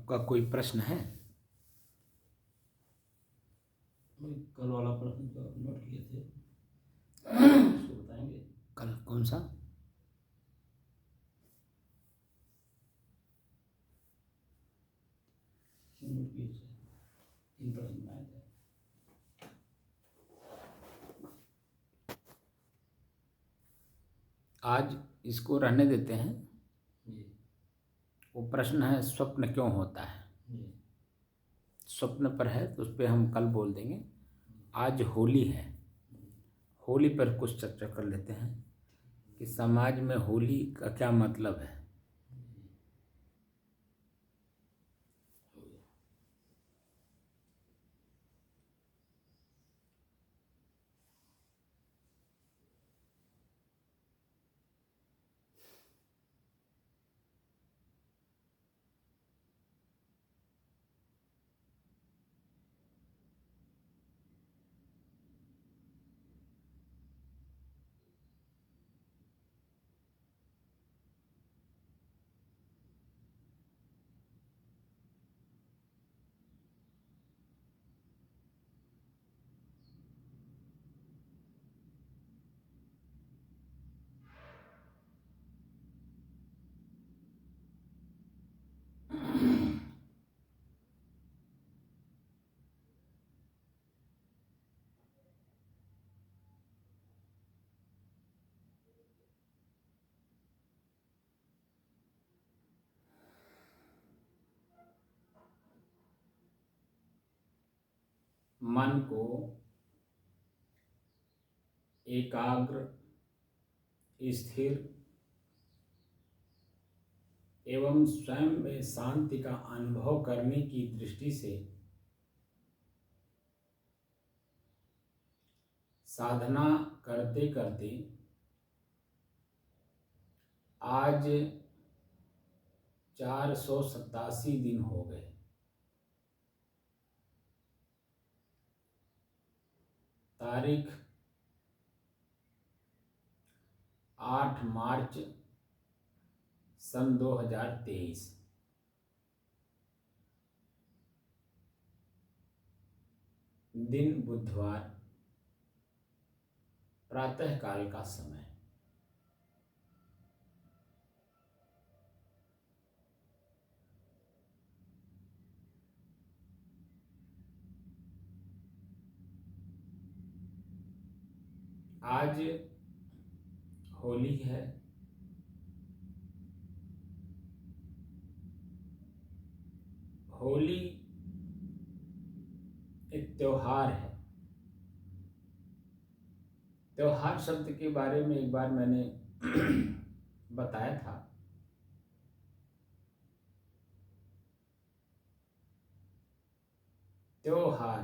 आपका कोई प्रश्न है? कल वाला प्रश्न जो आप नोट किए थे उसको बताएंगे। कल कौन सा? नोट किए थे, 3 प्रश्न बनाए थे। आज इसको रहने देते हैं। जी वो प्रश्न है, स्वप्न क्यों होता है? जी स्वप्न पर है तो उस पर हम कल बोल देंगे। आज होली है, होली पर कुछ चर्चा कर लेते हैं कि समाज में होली का क्या मतलब है। मन को एकाग्र, स्थिर एवं स्वयं में शांति का अनुभव करने की दृष्टि से साधना करते करते आज 487 दिन हो गए। तारीख 8 मार्च सन 2023। दिन बुधवार, प्रातः काल का समय। आज होली है। होली एक त्योहार है। त्योहार शब्द के बारे में एक बार मैंने बताया था। त्योहार,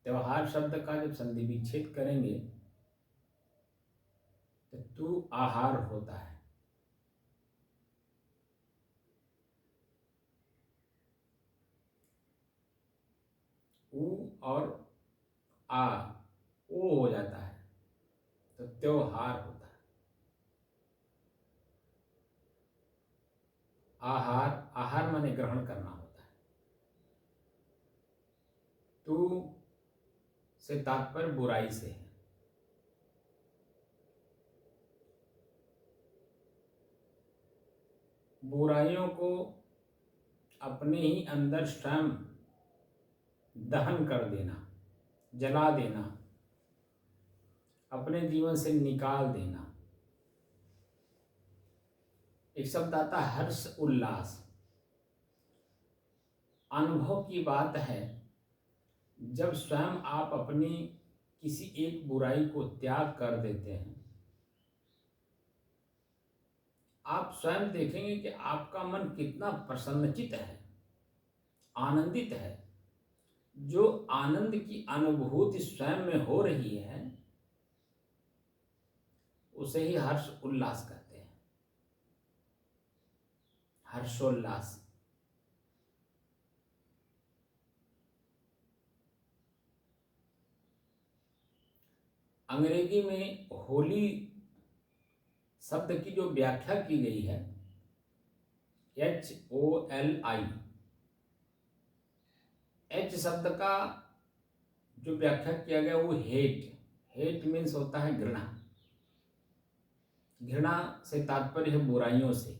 त्योहार शब्द का जब संधि विच्छेद करेंगे तो तू आहार होता है। ऊ और आ ओ हो जाता है तो त्योहार होता है। आहार, आहार माने ग्रहण करना होता है। तू से तात्पर्य बुराई से है। बुराइयों को अपने ही अंदर स्वयं दहन कर देना, जला देना, अपने जीवन से निकाल देना। एक शब्द आता है हर्ष उल्लास। अनुभव की बात है जब स्वयं आप अपनी किसी एक बुराई को त्याग कर देते हैं, आप स्वयं देखेंगे कि आपका मन कितना प्रसन्नचित है, आनंदित है। जो आनंद की अनुभूति स्वयं में हो रही है उसे ही हर्ष उल्लास कहते हैं। हर्षोल्लास। अंग्रेजी में होली शब्द की जो व्याख्या की गई है HOLI, एच शब्द का जो व्याख्या किया गया वो हेट मीन्स होता है घृणा। घृणा से तात्पर्य है बुराइयों से।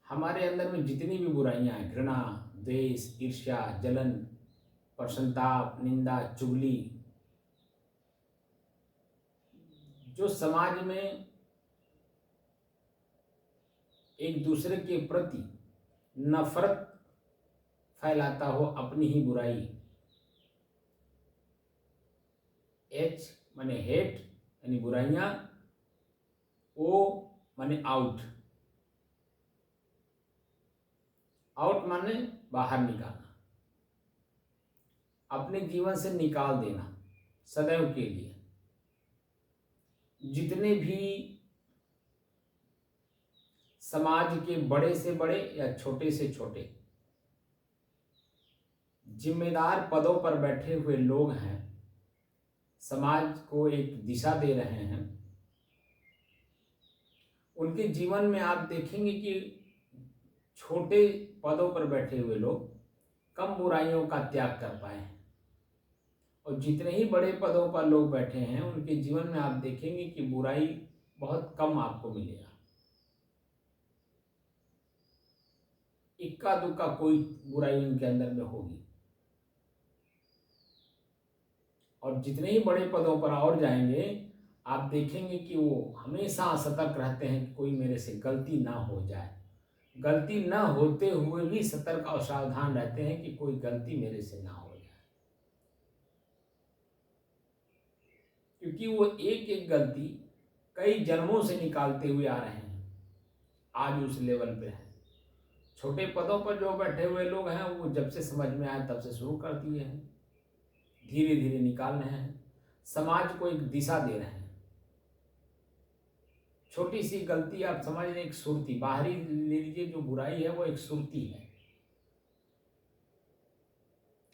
हमारे अंदर में जितनी भी बुराइयां हैं, घृणा, द्वेष, ईर्ष्या, जलन, प्रसन्नताप, निंदा, चुगली, जो समाज में एक दूसरे के प्रति नफरत फैलाता हो, अपनी ही बुराई। एच माने हेट यानी बुराइयां, ओ माने आउट, आउट माने बाहर निकालना, अपने जीवन से निकाल देना सदैव के लिए। जितने भी समाज के बड़े से बड़े या छोटे से छोटे जिम्मेदार पदों पर बैठे हुए लोग हैं, समाज को एक दिशा दे रहे हैं, उनके जीवन में आप देखेंगे कि छोटे पदों पर बैठे हुए लोग कम बुराइयों का त्याग कर पाए हैं, और जितने ही बड़े पदों पर लोग बैठे हैं उनके जीवन में आप देखेंगे कि बुराई बहुत कम आपको मिलेगा। इक्का दुक्का कोई बुराई उनके अंदर में होगी। और जितने ही बड़े पदों पर और जाएंगे आप देखेंगे कि वो हमेशा सतर्क रहते हैं कि कोई मेरे से गलती ना हो जाए। गलती ना होते हुए भी सतर्क और सावधान रहते हैं कि कोई गलती मेरे से ना हो जाए, क्योंकि वो एक एक गलती कई जन्मों से निकालते हुए आ रहे हैं, आज उस लेवल पे हैं। छोटे पदों पर जो बैठे हुए लोग हैं वो जब से समझ में आए तब से शुरू कर दिए हैं, धीरे धीरे निकाल रहे हैं, समाज को एक दिशा दे रहे हैं। छोटी सी गलती आप समझ लें, एक सुरती, बाहरी ले लीजिए जो बुराई है वो एक सुरती है।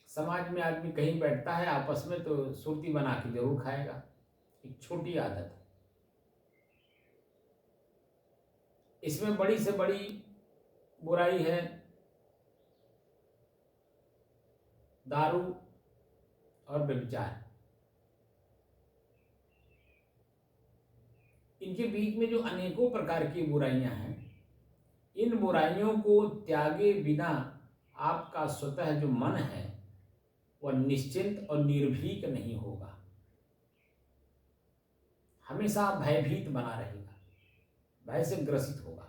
समाज में आदमी कहीं बैठता है आपस में तो सुरती बना के जरूर खाएगा, एक छोटी आदत है। इसमें बड़ी से बड़ी बुराई है दारू और व्यभिचार। इनके बीच में जो अनेकों प्रकार की बुराइयां हैं, इन बुराइयों को त्यागे बिना आपका स्वतः जो मन है वह निश्चिंत और निर्भीक नहीं होगा, हमेशा भयभीत बना रहेगा, भय से ग्रसित होगा।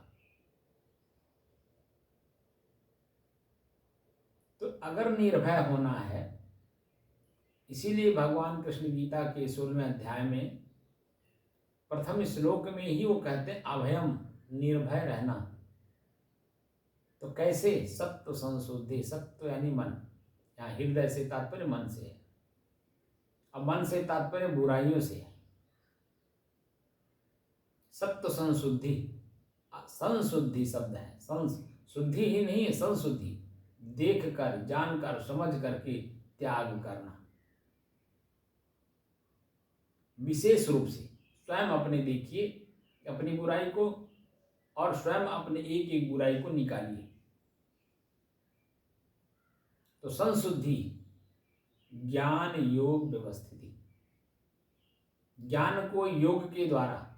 तो अगर निर्भय होना है, इसीलिए भगवान कृष्ण गीता के 16वें अध्याय में प्रथम श्लोक में ही वो कहते हैं अभयम, निर्भय रहना। तो कैसे? सत्व संशुद्धि, सत्व यानी मन, यहाँ हृदय से तात्पर्य मन से है, अब मन से तात्पर्य बुराइयों से है। सत्व संशुद्धि, संशुद्धि शब्द है, शुद्धि ही नहीं है, संशुद्धि, देख कर, जानकर, समझ करके त्याग करना। विशेष रूप से स्वयं अपने देखिए अपनी बुराई को, और स्वयं अपने एक एक बुराई को निकालिए। तो संशुद्धि, ज्ञान योग व्यवस्थिति, ज्ञान को योग के द्वारा,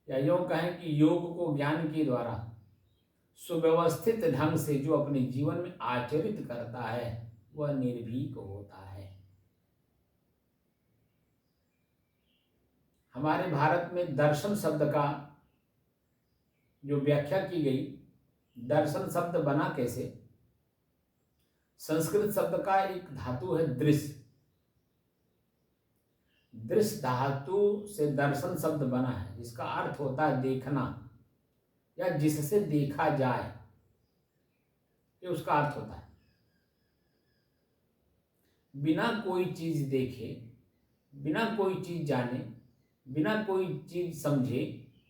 या योग कहें कि योग को ज्ञान के द्वारा सुव्यवस्थित ढंग से जो अपने जीवन में आचरित करता है वह निर्भीक होता है। हमारे भारत में दर्शन शब्द का जो व्याख्या की गई, दर्शन शब्द बना कैसे? संस्कृत शब्द का एक धातु है दृश्य, दृश्य धातु से दर्शन शब्द बना है, जिसका अर्थ होता है देखना या जिससे देखा जाए, ये उसका अर्थ होता है। बिना कोई चीज देखे, बिना कोई चीज जाने, बिना कोई चीज समझे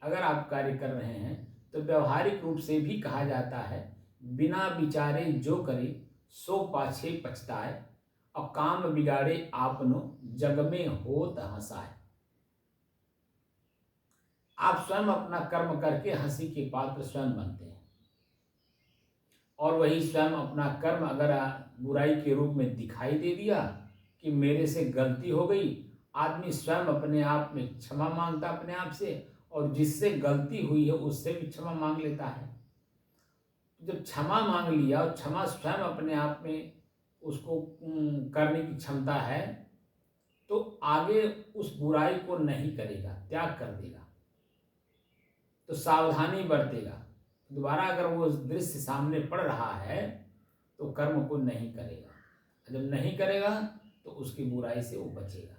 अगर आप कार्य कर रहे हैं तो व्यवहारिक रूप से भी कहा जाता है बिना विचारे जो करे सो पाछे पछताए, और काम बिगाड़े आपनो जग में होत हंसाए। आप स्वयं अपना कर्म करके हंसी के पात्र स्वयं बनते हैं। और वही स्वयं अपना कर्म अगर बुराई के रूप में दिखाई दे दिया कि मेरे से गलती हो गई, आदमी स्वयं अपने आप में क्षमा मांगता अपने आप से, और जिससे गलती हुई है उससे भी क्षमा मांग लेता है। जब क्षमा मांग लिया और क्षमा स्वयं अपने आप में उसको करने की क्षमता है, तो आगे उस बुराई को नहीं करेगा, त्याग कर देगा, तो सावधानी बरतेगा। दोबारा अगर वो दृश्य सामने पड़ रहा है तो कर्म को नहीं करेगा। जब नहीं करेगा तो उसकी बुराई से वो बचेगा।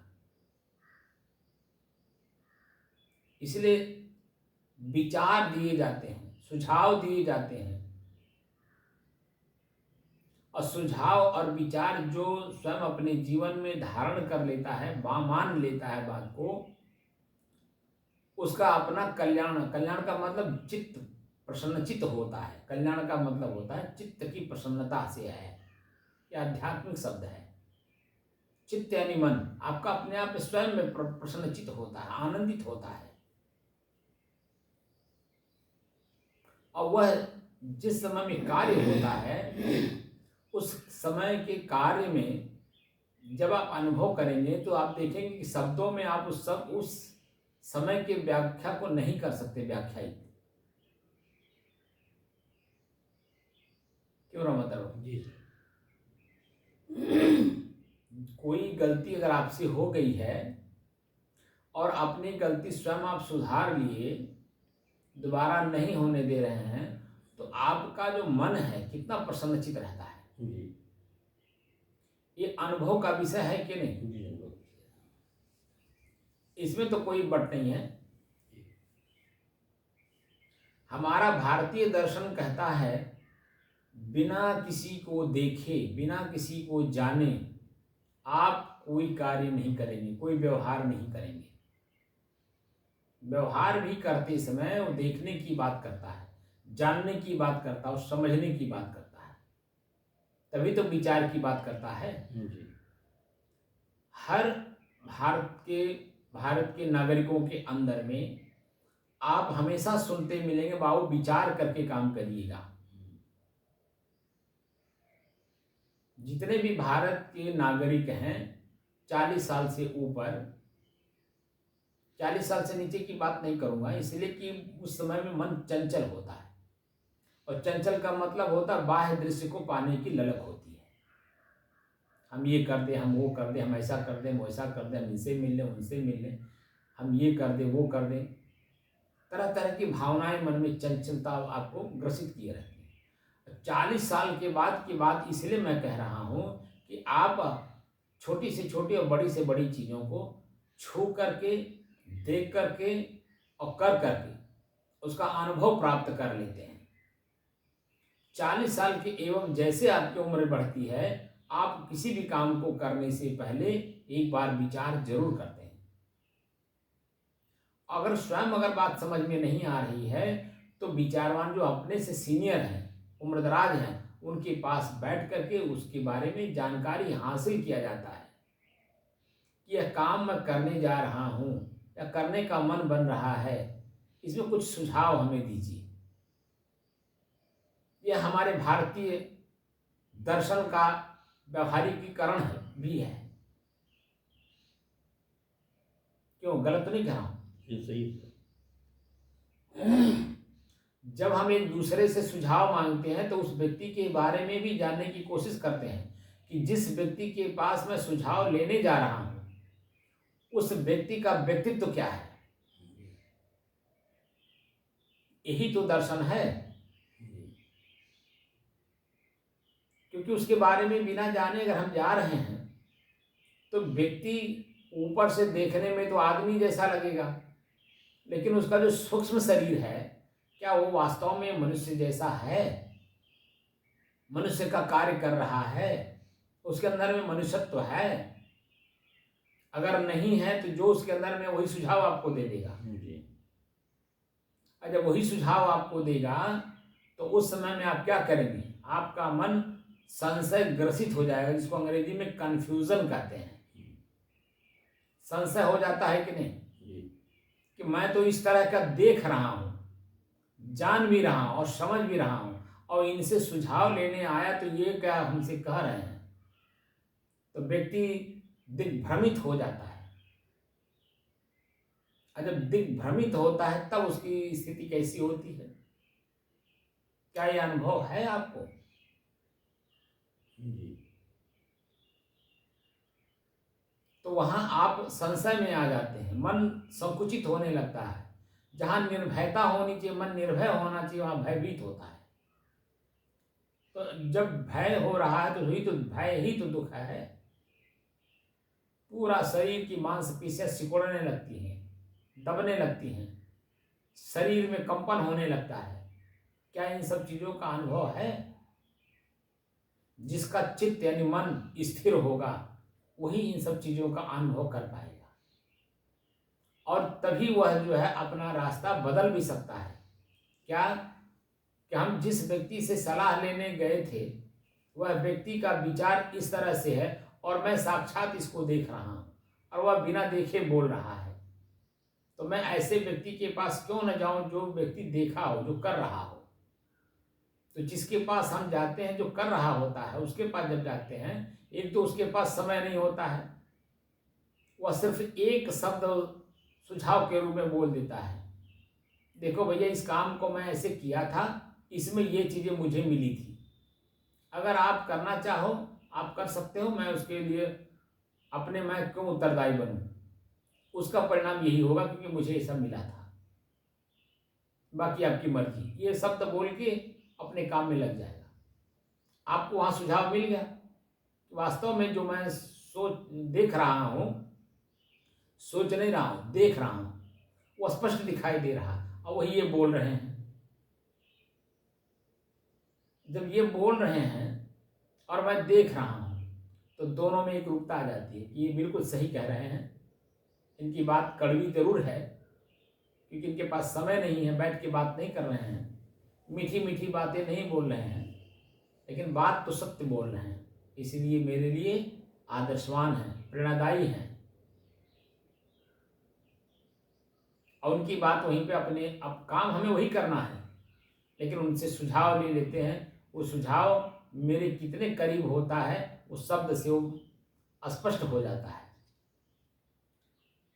इसलिए विचार दिए जाते हैं, सुझाव दिए जाते हैं, और सुझाव और विचार जो स्वयं अपने जीवन में धारण कर लेता है, मान लेता है बात को, उसका अपना कल्याण, कल्याण का मतलब चित्त प्रसन्नचित्त होता है। कल्याण का मतलब होता है चित्त की प्रसन्नता से है। यह आध्यात्मिक शब्द है। चित्त यानी मन आपका अपने आप में स्वयं में प्रसन्नचित्त होता है, आनंदित होता है। और वह जिस समय में कार्य होता है, उस समय के कार्य में जब आप अनुभव करेंगे तो आप देखेंगे कि शब्दों में आप उस समय की व्याख्या को नहीं कर सकते। व्याख्यायित क्यों रमत जी कोई गलती अगर आपसे हो गई है और अपनी गलती स्वयं आप सुधार लिए, दोबारा नहीं होने दे रहे हैं, तो आपका जो मन है कितना प्रसन्नचित रहता है। जी ये अनुभव का विषय है कि नहीं? जी इसमें तो कोई बट नहीं है। हमारा भारतीय दर्शन कहता है बिना किसी को देखे, बिना किसी को जाने आप कोई कार्य नहीं करेंगे, कोई व्यवहार नहीं करेंगे। व्यवहार भी करते समय वो देखने की बात करता है, जानने की बात करता है और समझने की बात करता है, तभी तो विचार की बात करता है। जी हर भारत के नागरिकों के अंदर में आप हमेशा सुनते मिलेंगे, बाबू विचार करके काम करिएगा। जितने भी भारत के नागरिक हैं 40 साल से ऊपर, 40 साल से नीचे की बात नहीं करूंगा, इसलिए कि उस समय में मन चंचल होता है, और चंचल का मतलब होता है बाह्य दृश्य को पाने की ललक होती है। हम ये कर दें, हम वो कर दें, हम ऐसा कर दें, हम वैसा कर दें, हम इनसे मिल लें, उनसे मिल लें, हम ये कर दें, वो कर दें। तरह तरह की भावनाएं मन में चंचलता आपको ग्रसित किए रहती है। 40 साल के बाद की बात इसलिए मैं कह रहा हूँ कि आप छोटी से छोटी और बड़ी से बड़ी चीज़ों को छू करके, देख करके और कर करके उसका अनुभव प्राप्त कर लेते हैं। 40 साल के एवं जैसे आपकी उम्र बढ़ती है, आप किसी भी काम को करने से पहले एक बार विचार जरूर करते हैं। अगर स्वयं अगर बात समझ में नहीं आ रही है तो विचारवान जो अपने से सीनियर हैं, उम्रदराज हैं, उनके पास बैठ करके उसके बारे में जानकारी हासिल किया जाता है कि यह काम मैं करने जा रहा हूँ या करने का मन बन रहा है, इसमें कुछ सुझाव हमें दीजिए। यह हमारे भारतीय दर्शन का व्यवहारिकीकरण भी है। क्यों, गलत नहीं कह रहा हूँ? ये सही है। जब हम एक दूसरे से सुझाव मांगते हैं तो उस व्यक्ति के बारे में भी जानने की कोशिश करते हैं कि जिस व्यक्ति के पास मैं सुझाव लेने जा रहा हूं उस व्यक्ति का व्यक्तित्व क्या है। यही तो दर्शन है, क्योंकि उसके बारे में बिना जाने अगर हम जा रहे हैं तो व्यक्ति ऊपर से देखने में तो आदमी जैसा लगेगा, लेकिन उसका जो सूक्ष्म शरीर है क्या वो वास्तव में मनुष्य जैसा है, मनुष्य का कार्य कर रहा है, उसके अंदर में मनुष्यत्व है? अगर नहीं है तो जो उसके अंदर में वही सुझाव आपको दे देगा। और जब वही सुझाव आपको देगा तो उस समय में आप क्या करेंगे? आपका मन संशय ग्रसित हो जाएगा, जिसको अंग्रेजी में कंफ्यूजन कहते हैं। संशय हो जाता है कि नहीं कि मैं तो इस तरह का देख रहा हूं, जान भी रहा हूं और समझ भी रहा हूं, और इनसे सुझाव लेने आया तो ये क्या हमसे कह रहे हैं, तो व्यक्ति दिग्भ्रमित हो जाता है। और जब दिग्भ्रमित होता है तब उसकी स्थिति कैसी होती है, क्या ये अनुभव है आपको? जी। तो वहां आप संशय में आ जाते हैं, मन संकुचित होने लगता है। जहां निर्भयता होनी चाहिए, मन निर्भय होना चाहिए, वहां भयभीत होता है। तो जब भय हो रहा है तो भय ही तो दुख है। पूरा शरीर की मांसपेशियां सिकुड़ने लगती हैं, दबने लगती हैं, शरीर में कंपन होने लगता है। क्या इन सब चीजों का अनुभव है? जिसका चित्त यानी मन स्थिर होगा वही इन सब चीजों का अनुभव कर पाएगा, और तभी वह जो है अपना रास्ता बदल भी सकता है। क्या कि हम जिस व्यक्ति से सलाह लेने गए थे वह व्यक्ति का विचार इस तरह से है और मैं साक्षात इसको देख रहा हूं और वह बिना देखे बोल रहा है, तो मैं ऐसे व्यक्ति के पास क्यों न जाऊं जो व्यक्ति देखा हो, जो कर रहा हो। तो जिसके पास हम जाते हैं जो कर रहा होता है, उसके पास जब जाते हैं, एक तो उसके पास समय नहीं होता है, वह सिर्फ एक शब्द सुझाव के रूप में बोल देता है, देखो भैया इस काम को मैं ऐसे किया था, इसमें ये चीजें मुझे मिली थी, अगर आप करना चाहो आप कर सकते हो, मैं उसके लिए मैं क्यों उत्तरदायी बनूं, उसका परिणाम यही होगा क्योंकि मुझे ऐसा मिला था, बाकी आपकी मर्जी। ये शब्द बोल के अपने काम में लग जाएगा। आपको वहां सुझाव मिल गया, वास्तव में जो मैं देख रहा हूं, सोच नहीं रहा हूं, देख रहा हूं, वो स्पष्ट दिखाई दे रहा, और वही ये बोल रहे हैं। जब ये बोल रहे हैं और मैं देख रहा हूं तो दोनों में एक रूपता आ जाती है कि ये बिल्कुल सही कह रहे हैं। इनकी बात कड़वी जरूर है क्योंकि इनके पास समय नहीं है, बैठ के बात नहीं कर रहे हैं, मीठी मीठी बातें नहीं बोल रहे हैं, लेकिन बात तो सत्य बोल रहे हैं, इसलिए मेरे लिए आदर्शवान है, प्रेरणादायी है। और उनकी बात वहीं पे अब काम हमें वही करना है, लेकिन उनसे सुझाव ले लेते हैं। वो सुझाव मेरे कितने करीब होता है उस शब्द से वो स्पष्ट हो जाता है।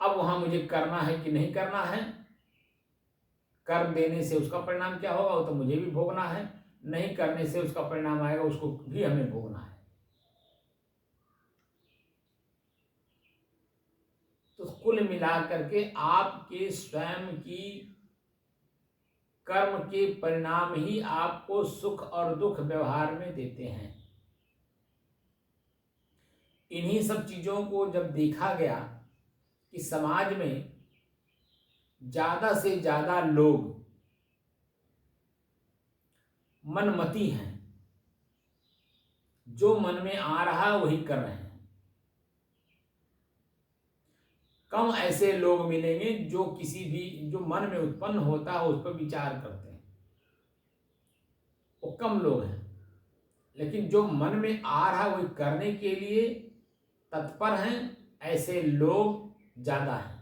अब वहां मुझे करना है कि नहीं करना है, कर देने से उसका परिणाम क्या होगा वो तो मुझे भी भोगना है, नहीं करने से उसका परिणाम आएगा उसको भी हमें भोगना है। तो कुल मिलाकर के आपके स्वयं की कर्म के परिणाम ही आपको सुख और दुख व्यवहार में देते हैं। इन्हीं सब चीजों को जब देखा गया कि समाज में ज्यादा से ज्यादा लोग मनमती हैं, जो मन में आ रहा वही कर रहे हैं, कम ऐसे लोग मिलेंगे जो जो मन में उत्पन्न होता है उस पर विचार करते हैं, वो कम लोग हैं। लेकिन जो मन में आ रहा है वही करने के लिए तत्पर हैं, ऐसे लोग ज्यादा हैं।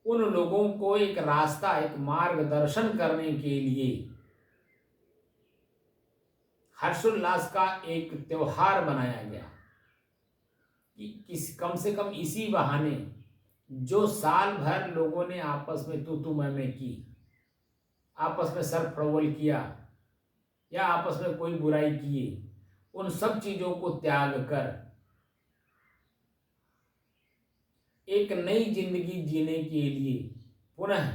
उन लोगों को एक रास्ता, एक मार्गदर्शन करने के लिए हर्षोल्लास का एक त्योहार बनाया गया कि कम से कम इसी बहाने जो साल भर लोगों ने आपस में तू मैं की, आपस में सर फड़वल किया या आपस में कोई बुराई किए, उन सब चीजों को त्याग कर एक नई जिंदगी जीने के लिए पुनः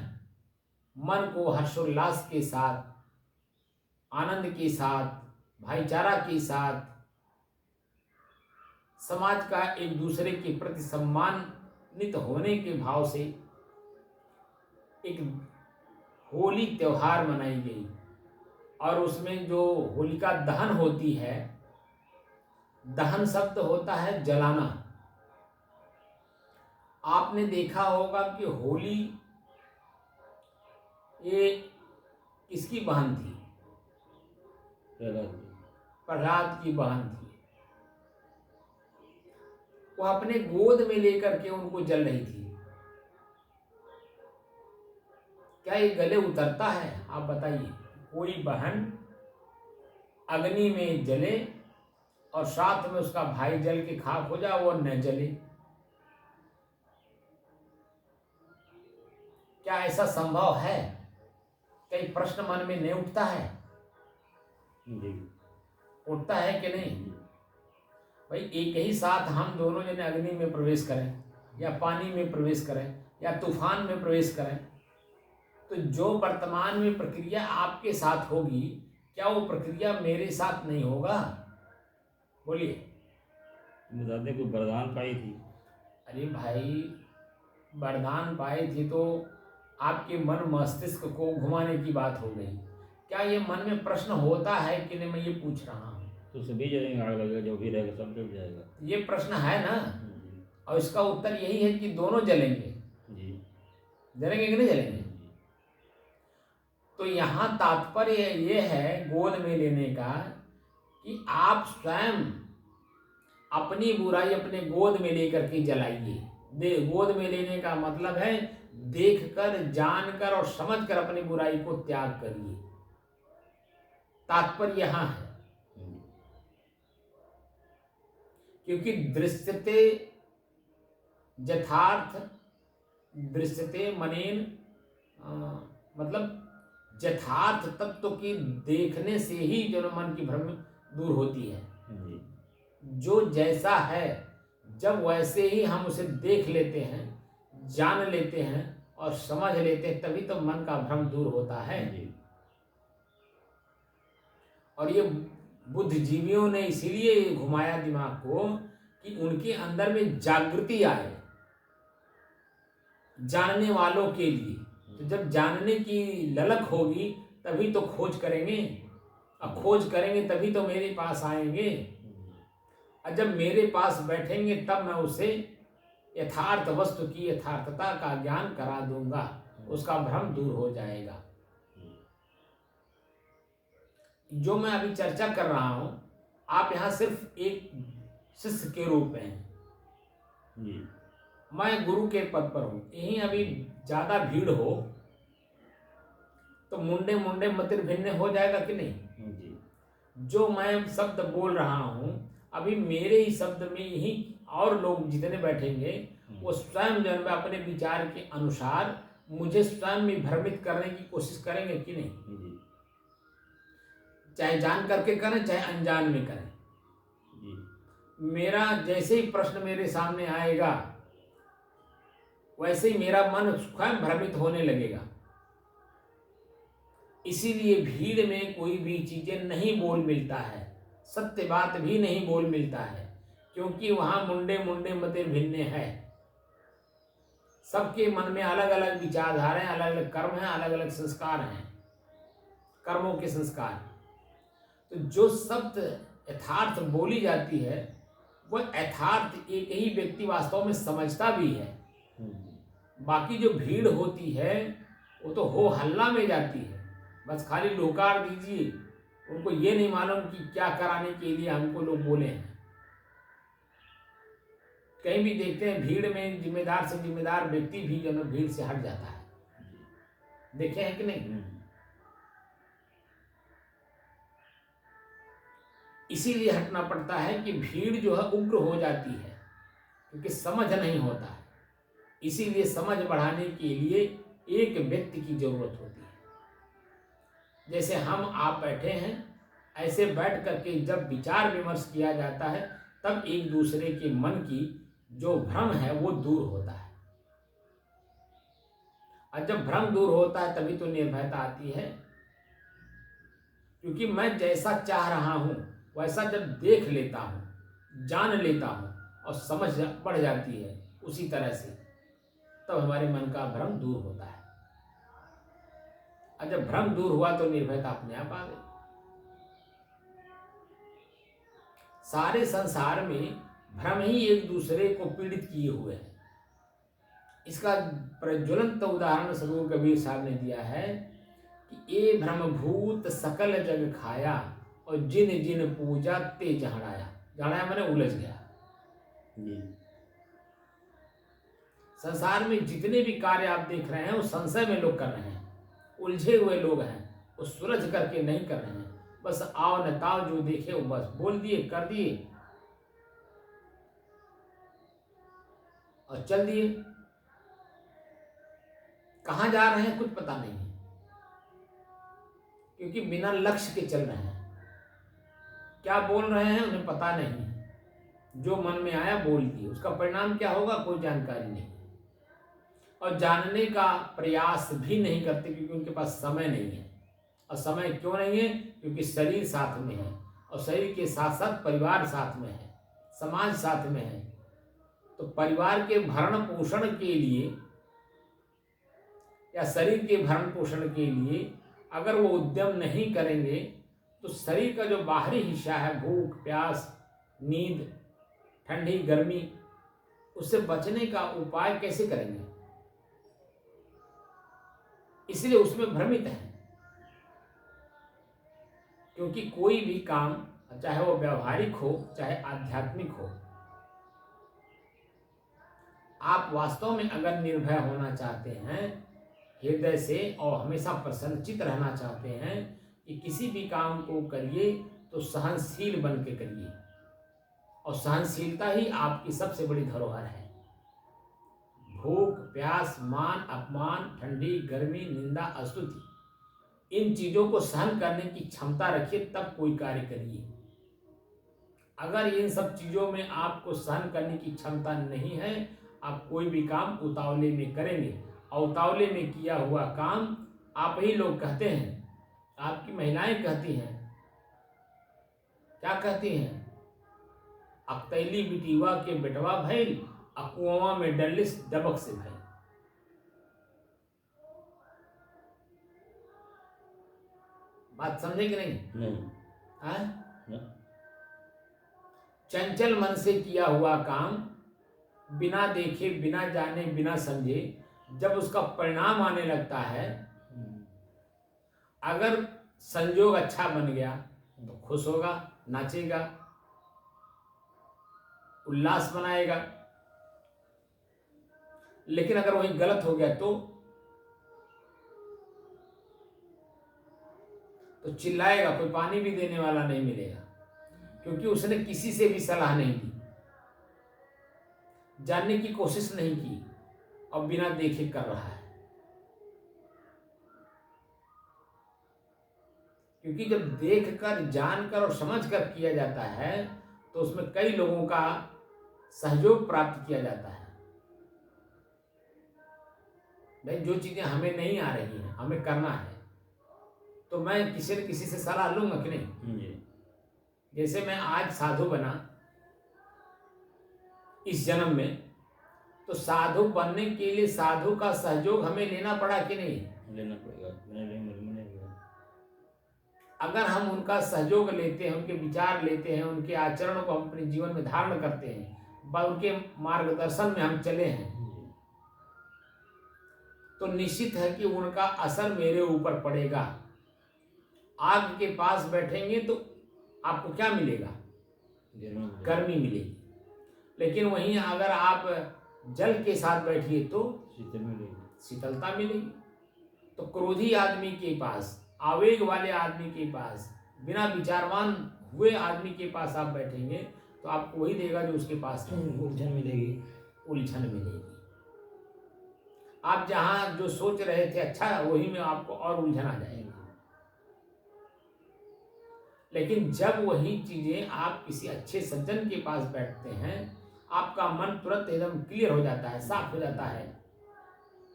मन को हर्षोल्लास के साथ, आनंद के साथ, भाईचारा के साथ, समाज का एक दूसरे के प्रति सम्मानित होने के भाव से एक होली त्योहार मनाई गई। और उसमें जो होलिका दहन होती है, दहन शब्द होता है जलाना। आपने देखा होगा कि होली ये किसकी बहन थी? प्रहलाद की बहन थी। वो अपने गोद में लेकर के उनको जल रही थी। क्या ये गले उतरता है? आप बताइए, कोई बहन अग्नि में जले और साथ में उसका भाई जल के खाक हो जाए, वो न जले। क्या ऐसा संभव है? कई प्रश्न मन में नहीं उठता है? जी। उठता है कि नहीं? भाई एक ही साथ हम दोनों जने अग्नि में प्रवेश करें या पानी में प्रवेश करें या तूफान में प्रवेश करें, तो जो वर्तमान में प्रक्रिया आपके साथ होगी, क्या वो प्रक्रिया मेरे साथ नहीं होगा? बोलिए। दादे को वरदान पाई थी। अरे भाई, वरदान पाई थी तो आपके मन मस्तिष्क को घुमाने की बात हो गई। क्या ये मन में प्रश्न होता है कि नहीं, मैं ये पूछ रहा हूँ। तो सभी जलेंगे, आग लगेगा, जो भी रहेगा सब जल जाएगा। ये प्रश्न है ना, जी। और इसका उत्तर यही है कि दोनों जलेंगे। जी। जलेंगे कि नहीं जलेंगे? जी। तो यहाँ तात्पर्य ये है गोद में लेने का कि आप स्वयं अपनी बुराई अपने गोद में लेकर के जलाइए। गोद में लेने का मतलब है देखकर, जानकर और समझकर अपनी बुराई को त्याग करिए। तात्पर्य यहां है, क्योंकि दृश्यते यथार्थ, दृश्यते मनेन, मतलब यथार्थ तत्व की देखने से ही जो मन की भ्रम दूर होती है। जो जैसा है, जब वैसे ही हम उसे देख लेते हैं, जान लेते हैं और समझ लेते हैं, तभी तो मन का भ्रम दूर होता है। और ये बुद्धिजीवियों ने इसीलिए घुमाया दिमाग को कि उनके अंदर में जागृति आए, जानने वालों के लिए। तो जब जानने की ललक होगी तभी तो खोज करेंगे, और खोज करेंगे तभी तो मेरे पास आएंगे। और जब मेरे पास बैठेंगे तब मैं उसे यथार्थ वस्तु की यथार्थता का ज्ञान करा दूंगा, उसका भ्रम दूर हो जाएगा। जो मैं अभी चर्चा कर रहा हूं, आप यहां सिर्फ एक शिष्य के रूप में हैं, मैं गुरु के पद पर हूं। यहीं अभी ज्यादा भीड़ हो तो मुंडे मुंडे मतिर भिन्न हो जाएगा कि नहीं? जो मैं शब्द बोल रहा हूं, अभी मेरे ही शब्द में ही और लोग जितने बैठेंगे, वो स्वयं जो है अपने विचार के अनुसार मुझे स्वयं में भ्रमित करने की कोशिश करेंगे कि नहीं? चाहे जान करके करें, चाहे अनजान में करें। मेरा जैसे ही प्रश्न मेरे सामने आएगा, वैसे ही मेरा मन स्वयं भ्रमित होने लगेगा। इसीलिए भीड़ में कोई भी चीजें नहीं बोल मिलता है, सत्य बात भी नहीं बोल मिलता है, क्योंकि वहां मुंडे मुंडे मते भिन्न है। सबके मन में अलग अलग विचारधाराएं, अलग अलग कर्म हैं, अलग अलग संस्कार हैं, कर्मों के संस्कार। तो जो शब्द यथार्थ बोली जाती है, वह यथार्थ एक ही व्यक्ति वास्तव में समझता भी है। बाकी जो भीड़ होती है वो तो हो हल्ला में जाती है, बस खाली लुकार दीजिए, उनको ये नहीं मालूम कि क्या कराने के लिए हमको लोग बोले हैं। कहीं भी देखते हैं भीड़ में जिम्मेदार से जिम्मेदार व्यक्ति भी जो है भीड़ से हट जाता है, देखे हैं कि नहीं? इसीलिए हटना पड़ता है कि भीड़ जो है उग्र हो जाती है, क्योंकि समझ नहीं होता है। इसीलिए समझ बढ़ाने के लिए एक व्यक्ति की जरूरत होती है। जैसे हम आप बैठे हैं, ऐसे बैठ करके जब विचार विमर्श किया जाता है, तब एक दूसरे के मन की जो भ्रम है वो दूर होता है। और जब भ्रम दूर होता है तभी तो निर्भयता आती है, क्योंकि मैं जैसा चाह रहा हूं वैसा जब देख लेता हूं, जान लेता हूं और समझ बढ़ जाती है उसी तरह से, तब हमारे मन का भ्रम दूर होता है। और जब भ्रम दूर हुआ तो निर्भयता अपने आप आ गई। सारे संसार में भ्रम ही एक दूसरे को पीड़ित किए हुए हैं। इसका प्रज्वलंत उदाहरण सदगुरु कबीर साहब ने दिया है कि ये भ्रमभूत सकल जग खाया और जिन जिन पूजा ते जहड़ाया। जहड़ाया मैंने उलझ गया। संसार में जितने भी कार्य आप देख रहे हैं वो संशय में लोग कर रहे हैं, उलझे हुए लोग हैं, वो सुलझ करके नहीं कर रहे हैं। बस आओ नताओ जो देखे वो बस बोल दिए, कर दिए और चल दिए। कहाँ जा रहे हैं कुछ पता नहीं है, क्योंकि बिना लक्ष्य के चल रहे हैं। क्या बोल रहे हैं उन्हें पता नहीं है, जो मन में आया बोल दिए, उसका परिणाम क्या होगा कोई जानकारी नहीं, और जानने का प्रयास भी नहीं करते क्योंकि उनके पास समय नहीं है। और समय क्यों नहीं है? क्योंकि शरीर साथ में है, और शरीर के साथ साथ परिवार साथ में है, समाज साथ में है। तो परिवार के भरण पोषण के लिए या शरीर के भरण पोषण के लिए अगर वो उद्यम नहीं करेंगे तो शरीर का जो बाहरी हिस्सा है, भूख प्यास नींद ठंडी गर्मी, उससे बचने का उपाय कैसे करेंगे? इसलिए उसमें भ्रमित है। क्योंकि कोई भी काम, चाहे वो व्यवहारिक हो चाहे आध्यात्मिक हो, आप वास्तव में अगर निर्भय होना चाहते हैं हृदय से और हमेशा प्रसन्नचित रहना चाहते हैं कि किसी भी काम को करिए तो सहनशील बन के करिए, और सहनशीलता ही आपकी सबसे बड़ी धरोहर है। भूख प्यास मान अपमान ठंडी गर्मी निंदा स्तुति, इन चीजों को सहन करने की क्षमता रखिए, तब कोई कार्य करिए। अगर इन सब चीजों में आपको सहन करने की क्षमता नहीं है, आप कोई भी काम उतावले में करेंगे, और उतावले में किया हुआ काम आप ही लोग कहते हैं, आपकी महिलाएं कहती हैं, क्या कहती हैं? अकतैली बिटिवा के बेटवा भैल, अकुआ में डलिस डबक से भैल। बात समझे कि नहीं? नहीं। चंचल मन से किया हुआ काम बिना देखे बिना जाने बिना समझे जब उसका परिणाम आने लगता है, अगर संयोग अच्छा बन गया तो खुश होगा, नाचेगा, उल्लास मनाएगा। लेकिन अगर वही गलत हो गया तो चिल्लाएगा, कोई पानी भी देने वाला नहीं मिलेगा, क्योंकि उसने किसी से भी सलाह नहीं ली, जानने की कोशिश नहीं की और बिना देखे कर रहा है। क्योंकि जब देखकर जानकर और समझकर किया जाता है तो उसमें कई लोगों का सहयोग प्राप्त किया जाता है। भाई जो चीजें हमें नहीं आ रही हैं, हमें करना है, तो मैं किसी न किसी से सलाह लूंगा कि नहीं? जैसे मैं आज साधु बना इस जन्म में, तो साधु बनने के लिए साधु का सहयोग हमें लेना पड़ा कि नहीं? लेना पड़ेगा। अगर हम उनका सहयोग लेते हैं, उनके विचार लेते हैं, उनके आचरण को हम अपने जीवन में धारण करते हैं, उनके मार्गदर्शन में हम चले हैं, तो निश्चित है कि उनका असर मेरे ऊपर पड़ेगा। आग के पास बैठेंगे तो आपको क्या मिलेगा? गर्मी मिलेगी। लेकिन वहीं अगर आप जल के साथ बैठिए तो शीतलता मिलेगी। तो क्रोधी आदमी के पास, आवेग वाले आदमी के पास, बिना विचारवान हुए आदमी के पास आप बैठेंगे तो आपको वही देगा जो उसके पास उलझन मिलेगी। आप जहां जो सोच रहे थे अच्छा, वही में आपको और उलझन आ जाएगा। लेकिन जब वही चीजें आप किसी अच्छे सज्जन के पास बैठते हैं, आपका मन तुरंत एकदम क्लियर हो जाता है, साफ हो जाता है,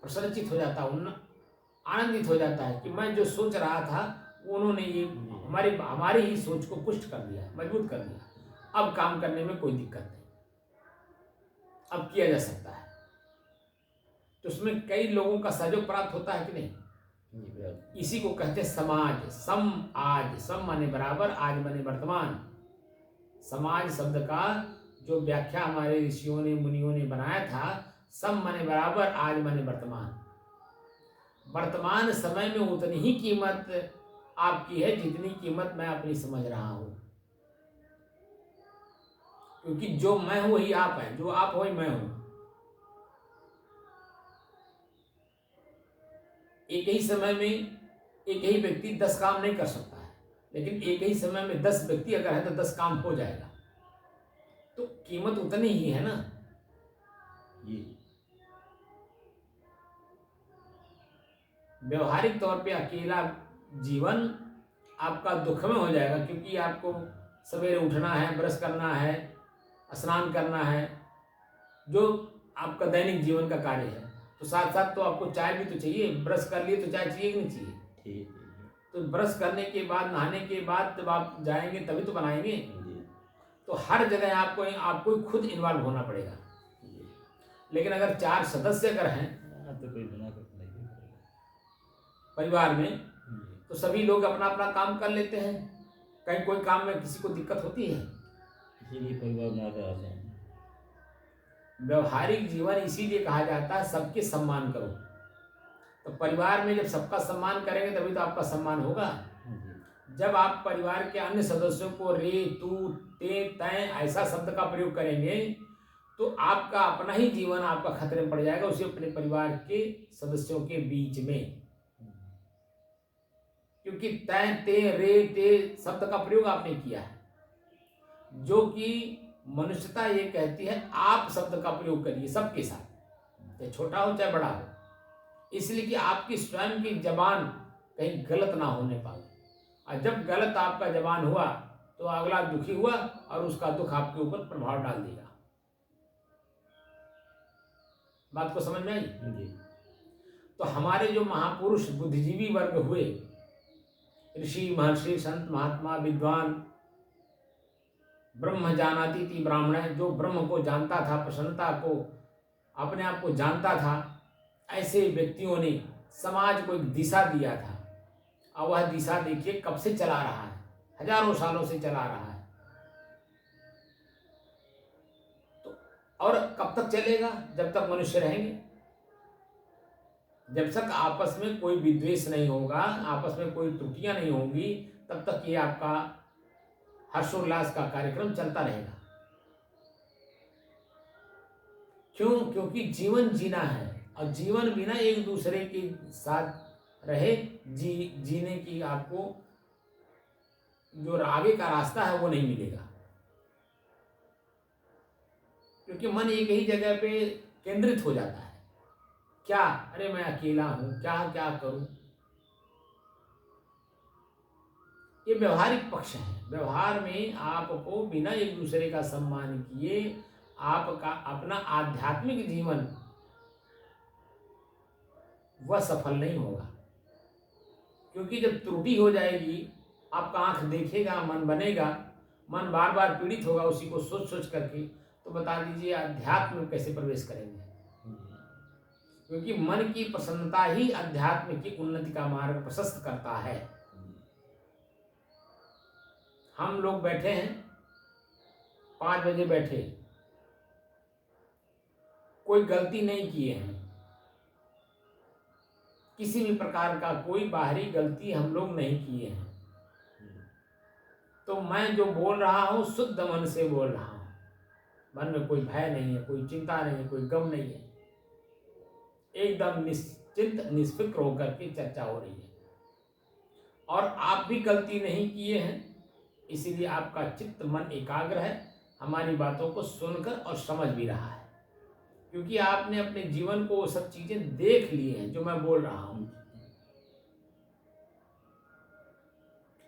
प्रसन्नचित हो जाता है, आनंदित हो जाता है कि मैं जो सोच रहा था उन्होंने ये हमारी ही सोच को पुष्ट कर दिया, मजबूत कर दिया। अब काम करने में कोई दिक्कत नहीं, अब किया जा सकता है। तो उसमें कई लोगों का सहयोग प्राप्त होता है कि नहीं? इसी को कहते हैं समाज। सम आज, सम माने बराबर, आज माने वर्तमान। समाज शब्द का जो व्याख्या हमारे ऋषियों ने मुनियों ने बनाया था, सम माने बराबर, आज माने वर्तमान। वर्तमान समय में उतनी ही कीमत आपकी है जितनी कीमत मैं अपनी समझ रहा हूं, क्योंकि जो मैं हूं वही आप है, जो आप हो वही मैं हूं। एक ही समय में एक ही व्यक्ति 10 काम नहीं कर सकता है। लेकिन एक ही समय में 10 व्यक्ति अगर है तो 10 काम हो जाएगा, तो कीमत उतनी ही है ना। जी व्यवहारिक तौर पे अकेला जीवन आपका दुख में हो जाएगा, क्योंकि आपको सवेरे उठना है, ब्रश करना है, स्नान करना है, जो आपका दैनिक जीवन का कार्य है। तो साथ साथ तो आपको चाय भी तो चाहिए, ब्रश कर लिए तो चाय चाहिए कि नहीं चाहिए। ठीक तो ब्रश करने के बाद, नहाने के बाद जब आप जाएंगे तभी तो बनाएंगे। जी तो हर जगह आपको खुद इन्वॉल्व होना पड़ेगा। जी। लेकिन अगर 4 सदस्य अगर हैं हाँ, तो कोई बना कर नहीं करेगा। परिवार में, जी। तो सभी लोग अपना अपना काम कर लेते हैं। कहीं कोई काम में किसी को दिक्कत होती है। इसीलिए परिवार में आते आते हैं। व्यवहारिक जीवन इसीलिए कहा जाता है सबके सम्मान करो। तो परिवार में जब सबका सम्मान करेंगे तभी तो आपका सम्मान होगा। जी जब आप परिवार के अन्य सदस्यों को रे, तू, ते, तय ऐसा शब्द का प्रयोग करेंगे तो आपका अपना ही जीवन आपका खतरे में पड़ जाएगा, उसे अपने परिवार के सदस्यों के बीच में। क्योंकि तय, ते, रे, ते शब्द का प्रयोग आपने किया है, जो कि मनुष्यता ये कहती है आप शब्द का प्रयोग करिए सबके साथ, चाहे छोटा हो चाहे बड़ा हो, इसलिए कि आपकी स्वयं की जबान कहीं गलत ना होने पाए। और जब गलत आपका जबान हुआ तो अगला दुखी हुआ और उसका दुख आपके ऊपर प्रभाव डाल देगा। बात को समझ में आई? जी तो हमारे जो महापुरुष बुद्धिजीवी वर्ग हुए, ऋषि, महर्षि, संत, महात्मा, विद्वान, ब्रह्म जानाति इति ब्राह्मण, जो ब्रह्म को जानता था, प्रसन्नता को, अपने आप को जानता था, ऐसे व्यक्तियों ने समाज को एक दिशा दिया था। और वह दिशा देखिए कब से चला रहा है, हजारों सालों से चला रहा है। तो और कब तक चलेगा? जब तक मनुष्य रहेंगे। जब तक आपस में कोई विद्वेष नहीं होगा, आपस में कोई त्रुटियां नहीं होंगी, तब तक ये आपका हर्षोल्लास का कार्यक्रम चलता रहेगा। क्यों? क्योंकि जीवन जीना है, और जीवन बिना एक दूसरे के साथ रहे जीने की आपको जो आगे का रास्ता है वो नहीं मिलेगा। क्योंकि मन एक ही जगह पे केंद्रित हो जाता है। क्या, अरे मैं अकेला हूं, क्या क्या करूं। ये व्यवहारिक पक्ष है। व्यवहार में आपको बिना एक दूसरे का सम्मान किए आपका अपना आध्यात्मिक जीवन वह सफल नहीं होगा। क्योंकि जब त्रुटि हो जाएगी, आपका आंख देखेगा, मन बनेगा, मन बार बार पीड़ित होगा उसी को सोच सोच करके, तो बता दीजिए अध्यात्म में कैसे प्रवेश करेंगे। क्योंकि मन की प्रसन्नता ही अध्यात्म की उन्नति का मार्ग प्रशस्त करता है। हम लोग बैठे हैं, 5 बजे बैठे, कोई गलती नहीं किए हैं, किसी भी प्रकार का कोई बाहरी गलती हम लोग नहीं किए हैं, तो मैं जो बोल रहा हूं शुद्ध मन से बोल रहा हूं। मन में कोई भय नहीं है, कोई चिंता नहीं है, कोई गम नहीं है, एकदम निश्चिंत निष्फिक्र होकर के चर्चा हो रही है। और आप भी गलती नहीं किए हैं, इसीलिए आपका चित्त मन एकाग्र है, हमारी बातों को सुनकर और समझ भी रहा है। क्योंकि आपने अपने जीवन को वो सब चीजें देख ली हैं जो मैं बोल रहा हूं।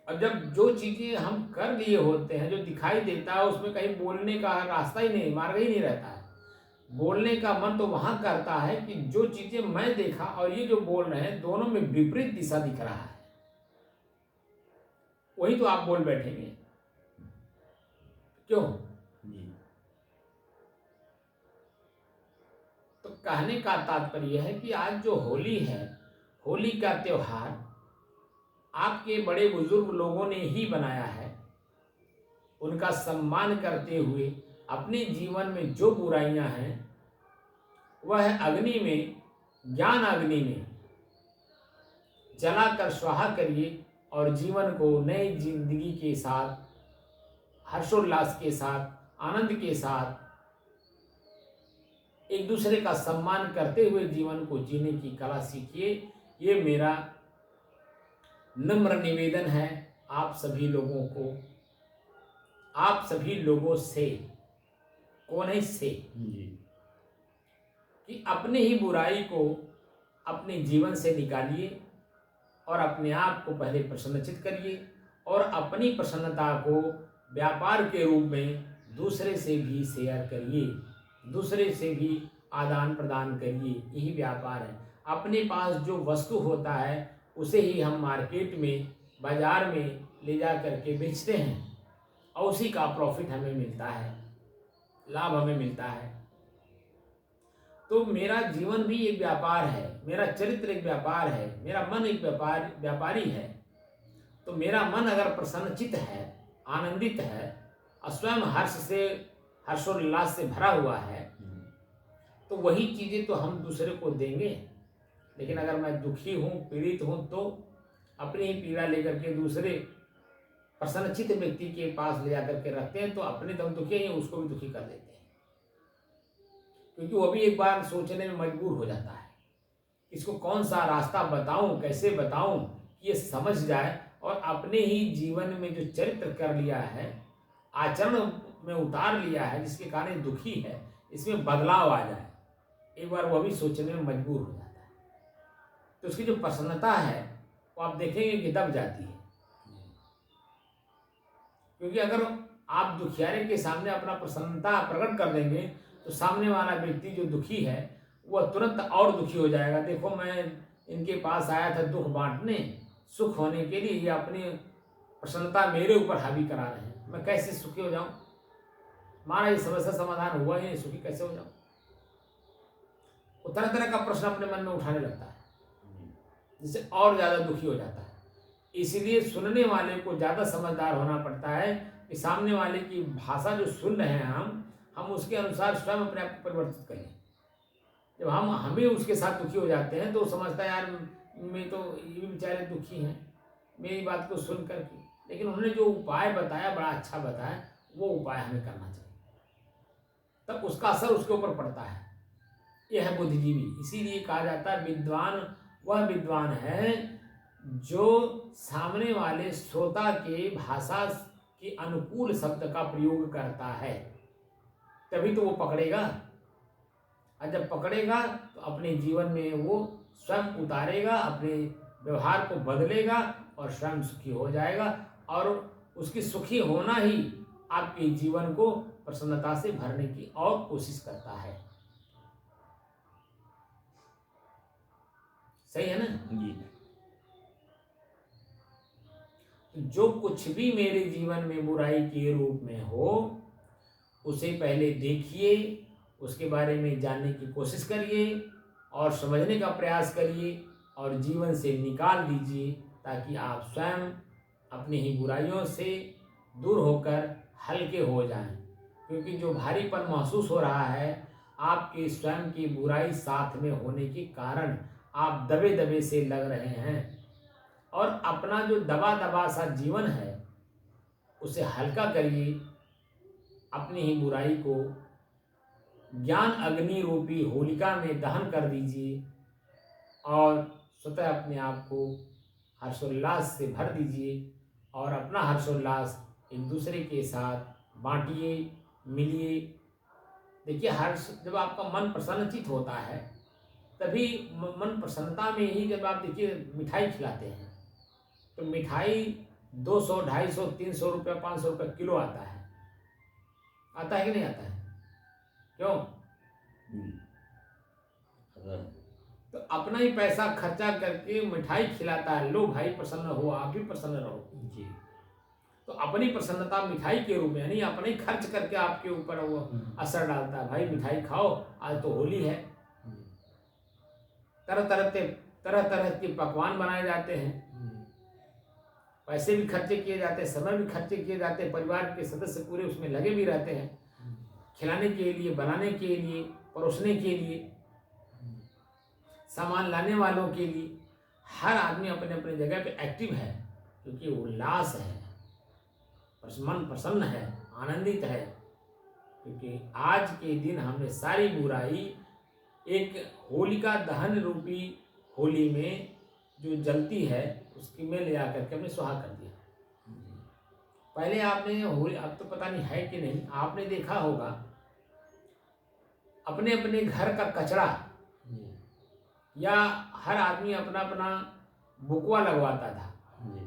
और जब जो चीजें हम कर लिए होते हैं, जो दिखाई देता है, उसमें कहीं बोलने का रास्ता ही नहीं, मार्ग ही नहीं रहता है। बोलने का मन तो वहां करता है कि जो चीजें मैं देखा और ये जो बोल रहे हैं, दोनों में विपरीत दिशा दिख रहा है, वही तो आप बोल बैठेंगे। क्यों? तो कहने का तात्पर्य है कि आज जो होली है, होली का त्योहार आपके बड़े बुजुर्ग लोगों ने ही बनाया है। उनका सम्मान करते हुए अपने जीवन में जो बुराइयां हैं वह अग्नि में, ज्ञान अग्नि में जलाकर स्वाहा करिए और जीवन को नई जिंदगी के साथ, हर्षोल्लास के साथ, आनंद के साथ, एक दूसरे का सम्मान करते हुए जीवन को जीने की कला सीखिए। ये मेरा नम्र निवेदन है आप सभी लोगों को, आप सभी लोगों से, कौन है से, जी। कि अपने ही बुराई को अपने जीवन से निकालिए और अपने आप को पहले प्रसन्नचित करिए और अपनी प्रसन्नता को व्यापार के रूप में दूसरे से भी शेयर करिए, दूसरे से भी आदान प्रदान करिए। यही व्यापार है। अपने पास जो वस्तु होता है उसे ही हम मार्केट में, बाजार में ले जा करके बेचते हैं और उसी का प्रॉफिट हमें मिलता है, लाभ हमें मिलता है। तो मेरा जीवन भी एक व्यापार है, मेरा चरित्र एक व्यापार है, मेरा मन एक व्यापारी है। तो मेरा मन अगर प्रसन्नचित है, आनंदित है और स्वयं हर्षोल्लास से भरा हुआ है, तो वही चीज़ें तो हम दूसरे को देंगे। लेकिन अगर मैं दुखी हूँ, पीड़ित हूँ, तो अपनी ही पीड़ा लेकर के दूसरे प्रसन्नचित व्यक्ति के पास ले जाकर के रखते हैं, तो अपने तो हम दुखी हैं, उसको भी दुखी कर देते हैं। क्योंकि वो भी एक बार सोचने में मजबूर हो जाता है, इसको कौन सा रास्ता बताऊं, कैसे बताऊं कि ये समझ जाए और अपने ही जीवन में जो चरित्र कर लिया है, आचरण में उतार लिया है, जिसके कारण दुखी है, इसमें बदलाव आ जाए। एक बार वह भी सोचने में मजबूर हो जाता है, तो उसकी जो प्रसन्नता है वो आप देखेंगे कि दब जाती है। क्योंकि अगर आप दुखियारे के सामने अपना प्रसन्नता प्रकट कर देंगे तो सामने वाला व्यक्ति जो दुखी है वह तुरंत और दुखी हो जाएगा। देखो, मैं इनके पास आया था दुख बांटने, सुख होने के लिए, ये अपनी प्रसन्नता मेरे ऊपर हावी करा रहे हैं, मैं कैसे सुखी हो जाऊं? हमारा ये समस्या समाधान हुआ ही नहीं, सुखी कैसे हो जाऊं? वो तरह तरह का प्रश्न अपने मन में उठाने लगता है, जिससे और ज़्यादा दुखी हो जाता है। इसलिए सुनने वाले को ज़्यादा समझदार होना पड़ता है कि सामने वाले की भाषा जो सुन रहे हैं हम उसके अनुसार स्वयं अपने आप को परिवर्तित करें। जब हम ही उसके साथ दुखी हो जाते हैं तो वो समझता है यार मैं तो ये भी बेचारे दुखी हैं मेरी बात को सुन करके, लेकिन उन्होंने जो उपाय बताया बड़ा अच्छा बताया, वो उपाय हमें करना चाहिए, तब उसका असर उसके ऊपर पड़ता है। यह है बुद्धिजीवी। इसीलिए कहा जाता है विद्वान वह विद्वान है जो सामने वाले श्रोता के भाषा के अनुकूल शब्द का प्रयोग करता है, तभी तो वो पकड़ेगा। और जब पकड़ेगा तो अपने जीवन में वो स्वयं उतारेगा, अपने व्यवहार को बदलेगा और स्वयं सुखी हो जाएगा। और उसकी सुखी होना ही आपके जीवन को प्रसन्नता से भरने की और कोशिश करता है। सही है ना जी। जो कुछ भी मेरे जीवन में बुराई के रूप में हो उसे पहले देखिए, उसके बारे में जानने की कोशिश करिए और समझने का प्रयास करिए और जीवन से निकाल दीजिए, ताकि आप स्वयं अपनी ही बुराइयों से दूर होकर हल्के हो जाएं। क्योंकि जो भारीपन महसूस हो रहा है आपके स्वयं की बुराई साथ में होने के कारण आप दबे दबे से लग रहे हैं, और अपना जो दबा दबा सा जीवन है उसे हल्का करिए। अपनी ही बुराई को ज्ञान अग्नि रूपी होलिका में दहन कर दीजिए और स्वतः अपने आप को हर्षोल्लास से भर दीजिए और अपना हर्षोल्लास एक दूसरे के साथ बांटिए, मिलिए। देखिए, हर्ष जब आपका मन प्रसन्नचित होता है तभी मन प्रसन्नता में ही, जब आप देखिए मिठाई खिलाते हैं तो मिठाई 200, 250, 300 रुपये, 500 रुपये किलो आता है कि नहीं आता है? क्यों? तो अपना ही पैसा खर्चा करके मिठाई खिलाता है, लो भाई प्रसन्न हो, आप भी प्रसन्न रहो जी। तो अपनी प्रसन्नता मिठाई के रूप में, यानी अपने ही खर्च करके आपके ऊपर वो असर डालता है। भाई मिठाई खाओ, आज तो होली है, तरह तरह के पकवान बनाए जाते हैं, पैसे भी खर्चे किए जाते हैं, समय भी खर्चे किए जाते हैं, परिवार के सदस्य पूरे उसमें लगे भी रहते हैं, खिलाने के लिए, बनाने के लिए, परोसने के लिए, सामान लाने वालों के लिए। हर आदमी अपने अपने जगह पे एक्टिव है, क्योंकि उल्लास है, मन प्रसन्न है, आनंदित है। क्योंकि आज के दिन हमने सारी बुराई एक होलिका दहन रूपी होली में जो जलती है उसकी में ले आकर के हमने सुहा कर दिया। पहले आपने होली, अब तो पता नहीं है कि नहीं, आपने देखा होगा अपने अपने घर का कचरा, जी या हर आदमी अपना अपना बुकवा लगवाता था। जी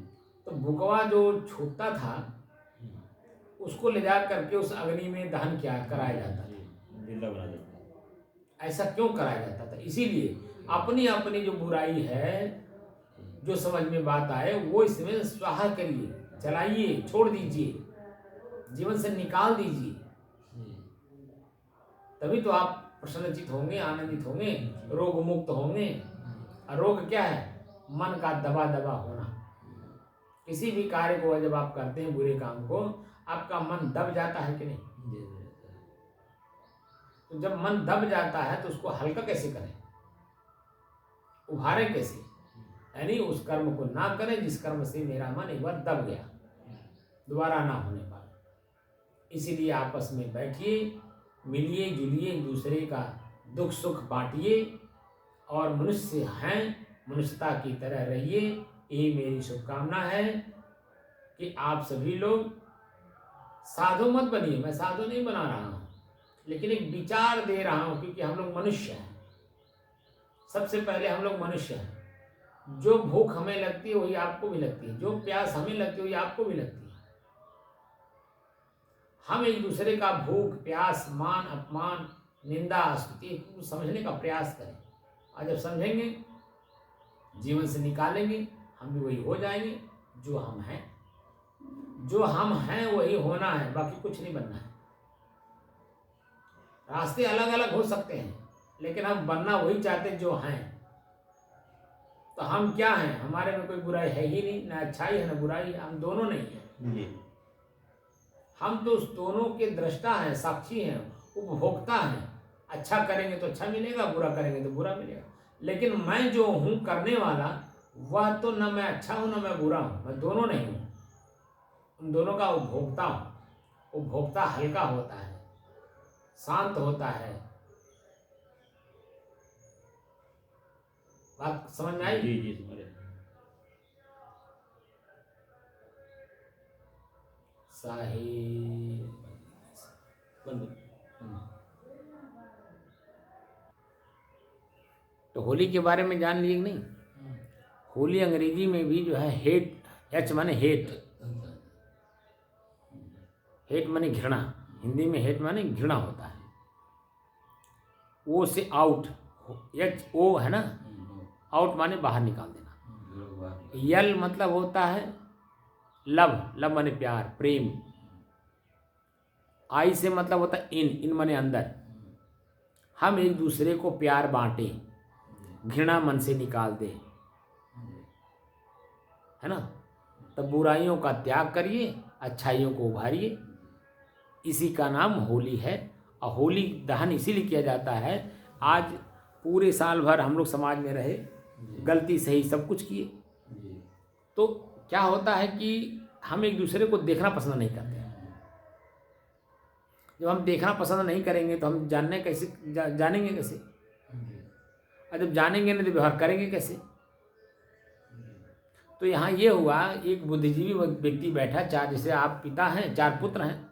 तो बुकवा जो छूटता था उसको ले जा करके उस अग्नि में दहन किया कराया जाता था। जी जिंदा बना देते हैं। ऐसा क्यों कराया जाता था? इसीलिए अपनी अपनी जो बुराई है, जो समझ में बात आए वो इसमें स्वाहा करिए, जलाइए, छोड़ दीजिए, जीवन से निकाल दीजिए, जी तभी तो आप प्रसन्नचित होंगे, आनंदित होंगे, रोग मुक्त होंगे। और रोग क्या है? मन का दबा दबा होना। किसी भी कार्य को जब आप करते हैं, बुरे काम को, आपका मन दब जाता है कि नहीं? जी जी तो जब मन दब जाता है तो उसको हल्का कैसे करें, उभारें कैसे? यानी उस कर्म को ना करें जिस कर्म से मेरा मन एक बार दब गया, दोबारा ना होने पाए। इसीलिए आपस में बैठिए, मिलिए जुलिए, एक दूसरे का दुख सुख बांटिए, और मनुष्य हैं, मनुष्यता की तरह रहिए। यही मेरी शुभकामना है कि आप सभी लोग साधु मत बनिए। मैं साधु नहीं बना रहा हूँ, लेकिन एक विचार दे रहा हूँ, क्योंकि हम लोग मनुष्य हैं। सबसे पहले हम लोग मनुष्य हैं। जो भूख हमें लगती है वही आपको भी लगती है, जो प्यास हमें लगती है वही आपको भी लगती है। हम एक दूसरे का भूख प्यास, मान अपमान, निंदा स्तुति को समझने का प्रयास करें, और जब समझेंगे, जीवन से निकालेंगे, हम भी वही हो जाएंगे जो हम हैं। जो हम हैं वही होना है, बाकी कुछ नहीं बनना है। रास्ते अलग अलग हो सकते हैं, लेकिन हम बनना वही चाहते जो हैं। तो हम क्या हैं? हमारे में कोई बुराई है ही नहीं, ना अच्छाई है ना बुराई है, हम दोनों नहीं हैं। जी हम तो उस दोनों के दृष्टा हैं, साक्षी हैं, उपभोक्ता हैं। अच्छा करेंगे तो अच्छा मिलेगा, बुरा करेंगे तो बुरा मिलेगा। लेकिन मैं जो हूँ करने वाला, वह तो न मैं अच्छा हूँ न मैं बुरा हूँ, मैं दोनों नहीं हूँ। उन दोनों का उपभोक्ता हूँ। उपभोक्ता हल्का होता है, शांत होता है। बात समझ में आई? जी जी समझ रहे हैं। साहिब बंद तो होली के बारे में जान लिए कि नहीं? होली अंग्रेजी में भी जो है हेट, एच माने हेट, हेट माने घृणा। हिंदी में हेट माने घृणा होता है। ओ से आउट, एच ओ है ना, आउट माने बाहर निकाल देना। यल मतलब होता है लव, लव माने प्यार, प्रेम। आई से मतलब होता है इन, इन माने अंदर। हम एक दूसरे को प्यार बांटें, घृणा मन से निकाल दें, है ना। तब बुराइयों का त्याग करिए, अच्छाइयों को उभारिए। इसी का नाम होली है। और होली दहन इसीलिए किया जाता है, आज पूरे साल भर हम लोग समाज में रहे, गलती सही सब कुछ किए, तो क्या होता है कि हम एक दूसरे को देखना पसंद नहीं करते। जब हम देखना पसंद नहीं करेंगे तो हम जानने कैसे जानेंगे कैसे? और जब जानेंगे नहीं तो व्यवहार करेंगे कैसे? तो यहाँ ये हुआ, एक बुद्धिजीवी व्यक्ति बैठा, चार, जैसे आप पिता हैं, चार पुत्र हैं,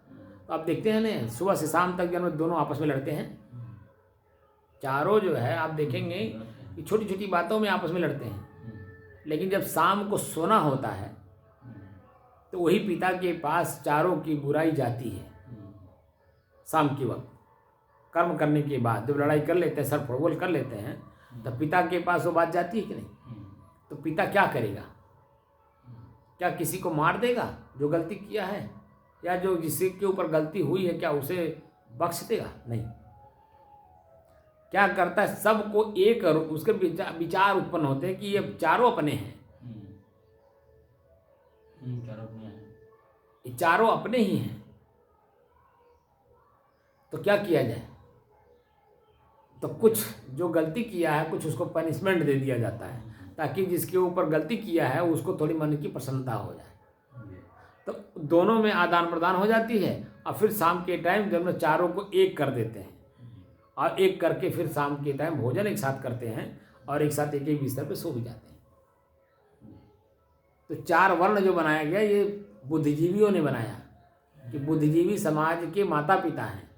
तो आप देखते हैं ना सुबह से शाम तक जब दोनों आपस में लड़ते हैं। चारों जो है आप देखेंगे कि छोटी छोटी बातों में आपस में लड़ते हैं। लेकिन जब शाम को सोना होता है तो वही पिता के पास चारों की बुराई जाती है। शाम के वक्त कर्म करने के बाद जब लड़ाई कर लेते हैं, सर फुटबॉल कर लेते हैं, तब पिता के पास वो बात जाती है कि नहीं? तो पिता क्या करेगा? क्या किसी को मार देगा जो गलती किया है? या जो जिसके के ऊपर गलती हुई है क्या उसे बख्श देगा? नहीं। क्या करता है? सबको एक, उसके विचार उत्पन्न होते हैं कि ये चारों अपने हैं, चारों अपने हैं, ये चारों अपने ही हैं। तो क्या किया जाए? तो कुछ जो गलती किया है कुछ उसको पनिशमेंट दे दिया जाता है, ताकि जिसके ऊपर गलती किया है उसको थोड़ी मन की प्रसन्नता हो जाए। तो दोनों में आदान प्रदान हो जाती है। और फिर शाम के टाइम जब हम चारों को एक कर देते हैं, और एक करके फिर शाम के टाइम भोजन एक साथ करते हैं, और एक साथ एक एक बिस्तर पे सो भी जाते हैं। तो चार वर्ण जो बनाया गया ये बुद्धिजीवियों ने बनाया कि बुद्धिजीवी समाज के माता पिता हैं।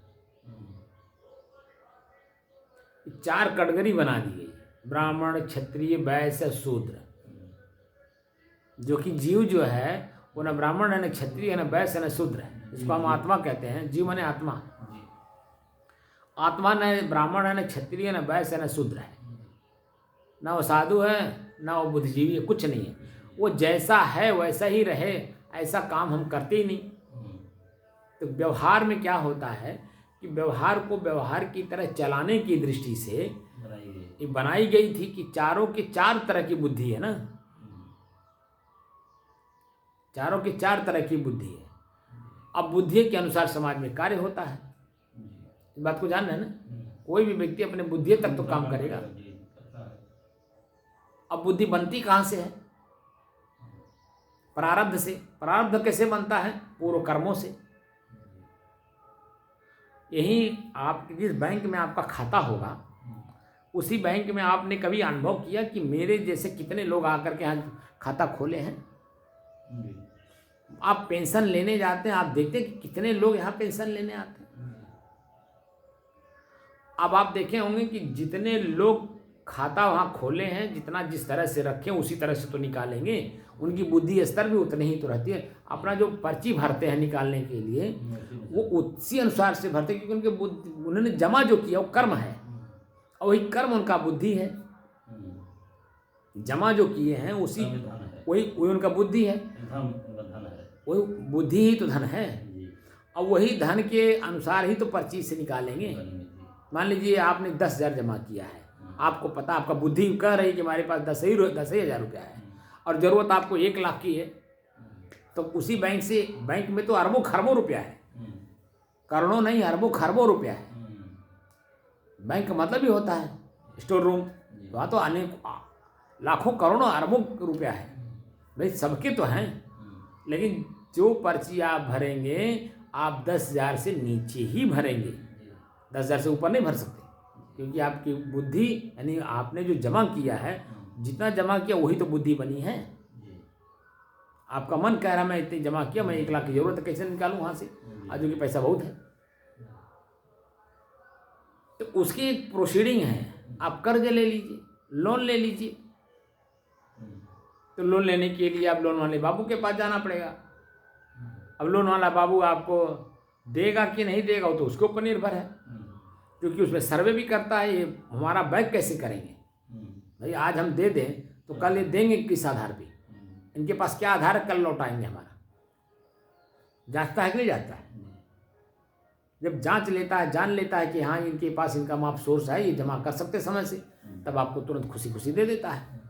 4 कैटेगरी बना दी गई, ब्राह्मण, क्षत्रिय, वैश्य, शूद्र। जो कि जीव जो है वो न ब्राह्मण है, न क्षत्रिय है, न वैश्य है, न शूद्र है। इसको हम आत्मा कहते हैं। जीव माने आत्मा। आत्मा न ब्राह्मण है, न क्षत्रिय, न वैश्य है, न शूद्र है। ना वो साधु है, ना वो बुद्धिजीवी है, कुछ नहीं है। वो जैसा है वैसा ही रहे, ऐसा काम हम करते ही नहीं। तो व्यवहार में क्या होता है कि व्यवहार को व्यवहार की तरह चलाने की दृष्टि से ये बनाई गई थी कि चारों के 4 तरह की बुद्धि है ना, चारों के 4 तरह की बुद्धि है। अब बुद्धि के अनुसार समाज में कार्य होता है। इस बात को जानना है ना। कोई भी व्यक्ति अपने बुद्धि तक तो काम करेगा। अब बुद्धि बनती कहाँ से है? प्रारब्ध से। प्रारब्ध कैसे बनता है? पूर्व कर्मों से। यही आप जिस बैंक में आपका खाता होगा, उसी बैंक में आपने कभी अनुभव किया कि मेरे जैसे कितने लोग आकर के यहाँ खाता खोले हैं? आप पेंशन लेने जाते हैं, आप देखते हैं कि कितने लोग यहाँ पेंशन लेने आते हैं। अब आप देखे होंगे कि जितने लोग खाता वहाँ खोले हैं, जितना जिस तरह से रखें उसी तरह से तो निकालेंगे। उनकी बुद्धि स्तर भी उतनी ही तो रहती है। अपना जो पर्ची भरते हैं निकालने के लिए, वो उसी अनुसार से भरते हैं, क्योंकि उनके बुद्धि, उन्होंने जमा जो किया वो कर्म है, और वही कर्म उनका बुद्धि है। जमा जो किए हैं उसी वही उनका बुद्धि है। वही बुद्धि ही तो धन है, और वही धन के अनुसार ही तो पर्ची से निकालेंगे। मान लीजिए आपने 10,000 जमा किया है, आपको पता, आपका बुद्धि कह रही कि हमारे पास 10,000 रुपया है, और ज़रूरत आपको 1 लाख की है, तो उसी बैंक से, बैंक में तो अरबों खरबों रुपया है, करोड़ों नहीं, अरबों खरबों रुपया है। बैंक का मतलब ही होता है स्टोर रूम। वहाँ तो अनेक लाखों करोड़ों अरबों रुपया है भाई, सबके तो हैं। लेकिन जो पर्ची आप भरेंगे, आप 10,000 से नीचे ही भरेंगे, 10,000 से ऊपर नहीं भर सकते, क्योंकि आपकी बुद्धि, यानी आपने जो जमा किया है, जितना जमा किया वही तो बुद्धि बनी है। आपका मन कह रहा मैं इतनी जमा किया, मैं 1 लाख की जरूरत है, कैसे निकालूं वहाँ से, आज जो कि पैसा बहुत है। तो उसकी एक प्रोसीडिंग है। आप कर्ज ले लीजिए, लोन ले लीजिए, तो लोन लेने के लिए आप लोन वाले बाबू के पास जाना पड़ेगा। अब लोन वाला बाबू आपको देगा कि नहीं देगा, वो तो उसके ऊपर निर्भर है, क्योंकि उसमें सर्वे भी करता है। ये हमारा बैंक कैसे करेंगे भाई, आज हम दे दें तो कल ये देंगे किस आधार पे, इनके पास क्या आधार है, कल लौटाएंगे हमारा। जांचता है कि नहीं जाता है? जब जांच लेता है, जान लेता है कि हाँ इनके पास इनका माफ सोर्स है, ये जमा कर सकते समय से, तब आपको तुरंत खुशी खुशी दे देता है।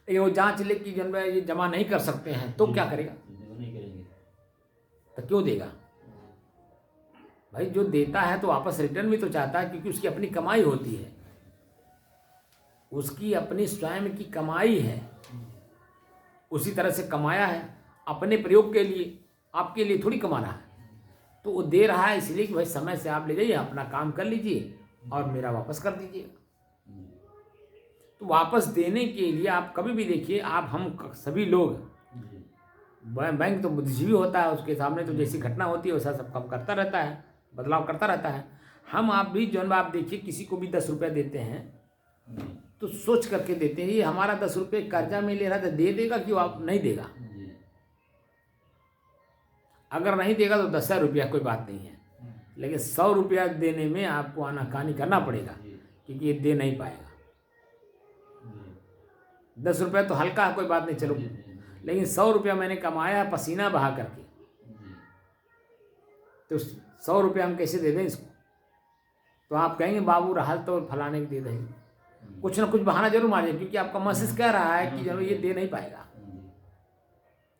लेकिन वो जांच ले कि जब ये जमा नहीं कर सकते हैं तो क्या करेगा? तो क्यों देगा भाई? जो देता है तो वापस रिटर्न भी तो चाहता है, क्योंकि उसकी अपनी कमाई होती है, उसकी अपनी स्वयं की कमाई है, उसी तरह से कमाया है अपने प्रयोग के लिए, आपके लिए थोड़ी कमा रहा है। तो वो दे रहा है इसलिए कि भाई समय से आप ले जाइए, अपना काम कर लीजिए और मेरा वापस कर दीजिए। तो वापस देने के लिए आप कभी भी देखिए, आप हम सभी लोग, बैंक तो बुद्धिजीवी होता है, उसके सामने तो जैसी घटना होती है वैसा सब काम करता रहता है, बदलाव करता रहता है। हम आप भी जो आप देखिए, किसी को भी 10 रुपये देते हैं तो सोच करके देते हैं, ये हमारा 10 रुपये कर्जा में ले रहा था, दे देगा कि आप नहीं देगा। अगर नहीं देगा तो 10,000 रुपया कोई बात नहीं है, लेकिन 100 रुपया देने में आपको आनाकानी करना पड़ेगा, क्योंकि ये दे नहीं पाएगा। 10 रुपया तो हल्का है, कोई बात नहीं, चलो, लेकिन 100 रुपया मैंने कमाया पसीना बहा करके, तो 100 रुपया हम कैसे दे दें इसको? तो आप कहेंगे बाबू रहा तो फलाने के दे देंगे, कुछ ना कुछ बहाना जरूर मारिए, क्योंकि आपका मस्तिष्क कह रहा है कि चलो ये दे नहीं पाएगा।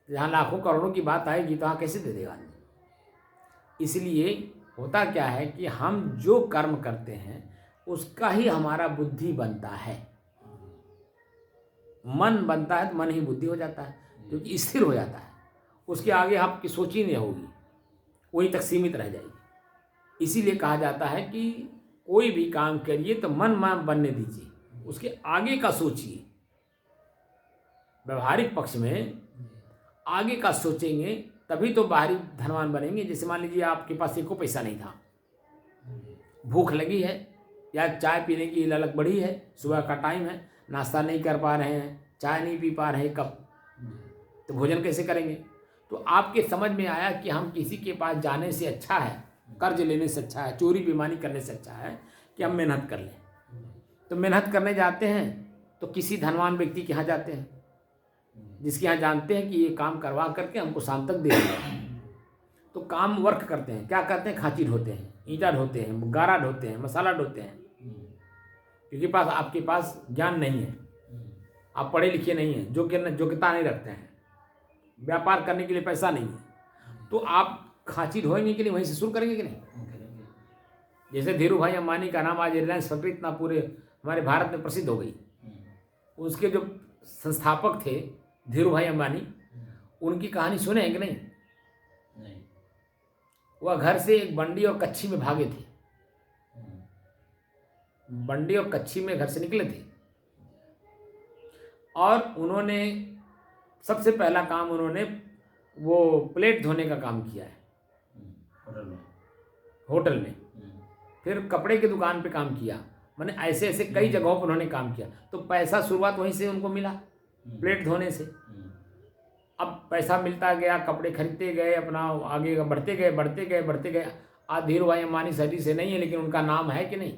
जहाँ लाखों करोड़ों की बात आएगी तो हाँ कैसे दे देगा? इसलिए होता क्या है कि हम जो कर्म करते हैं उसका ही हमारा बुद्धि बनता है। मन बनता है तो मन ही बुद्धि हो जाता है, क्योंकि स्थिर हो जाता है, उसके आगे आपकी सोच ही नहीं होगी, वहीं तक सीमित रह जाएगी। इसीलिए कहा जाता है कि कोई भी काम करिए तो मन बनने दीजिए, उसके आगे का सोचिए। व्यवहारिक पक्ष में आगे का सोचेंगे तभी तो बाहरी धनवान बनेंगे। जैसे मान लीजिए आपके पास एको पैसा नहीं था, भूख लगी है या चाय पीने की ललक बढ़ी है, सुबह का टाइम है, नाश्ता नहीं कर पा रहे हैं, चाय नहीं पी पा रहे हैं कब, तो भोजन कैसे करेंगे? तो आपके समझ में आया कि हम किसी के पास जाने से अच्छा है, कर्ज लेने से अच्छा है, चोरी बेईमानी करने से अच्छा है कि हम मेहनत कर लें। तो मेहनत करने जाते हैं तो किसी धनवान व्यक्ति के यहाँ जाते हैं, जिसके यहाँ जानते हैं कि ये काम करवा करके हमको शाम तक दे देगा। तो काम वर्क करते हैं, क्या करते हैं? खांची ढोते हैं, ईंटा ढोते हैं, गारा ढोते हैं, मसाला ढोते हैं, क्योंकि आपके पास ज्ञान नहीं है, आप पढ़े लिखे नहीं हैं, योग्यता नहीं रखते हैं, व्यापार करने के लिए पैसा नहीं है, तो आप खांची ढोएंगे कि नहीं? वहीं से शुरू करेंगे कि नहीं? जैसे धीरू भाई अंबानी का नाम आज रिलायंस फैक्ट्री इतना पूरे हमारे भारत में प्रसिद्ध हो गई। उसके जो संस्थापक थे धीरू भाई अंबानी, उनकी कहानी सुने हैं कि नहीं? वह घर से एक बंडी और कच्छी में भागे थे, बंडी और कच्छी में घर से निकले थे, और उन्होंने सबसे पहला काम उन्होंने वो प्लेट धोने का काम किया है होटल में। फिर कपड़े की दुकान पे काम किया, मैंने ऐसे ऐसे कई जगहों पर उन्होंने काम किया। तो पैसा शुरुआत वहीं से उनको मिला, प्लेट धोने से। अब पैसा मिलता गया, कपड़े खरीदते गए, अपना आगे बढ़ते गए बढ़ते गए बढ़ते गए। आज धीरू भाई अंबानी शरीर से नहीं है, लेकिन उनका नाम है कि नहीं?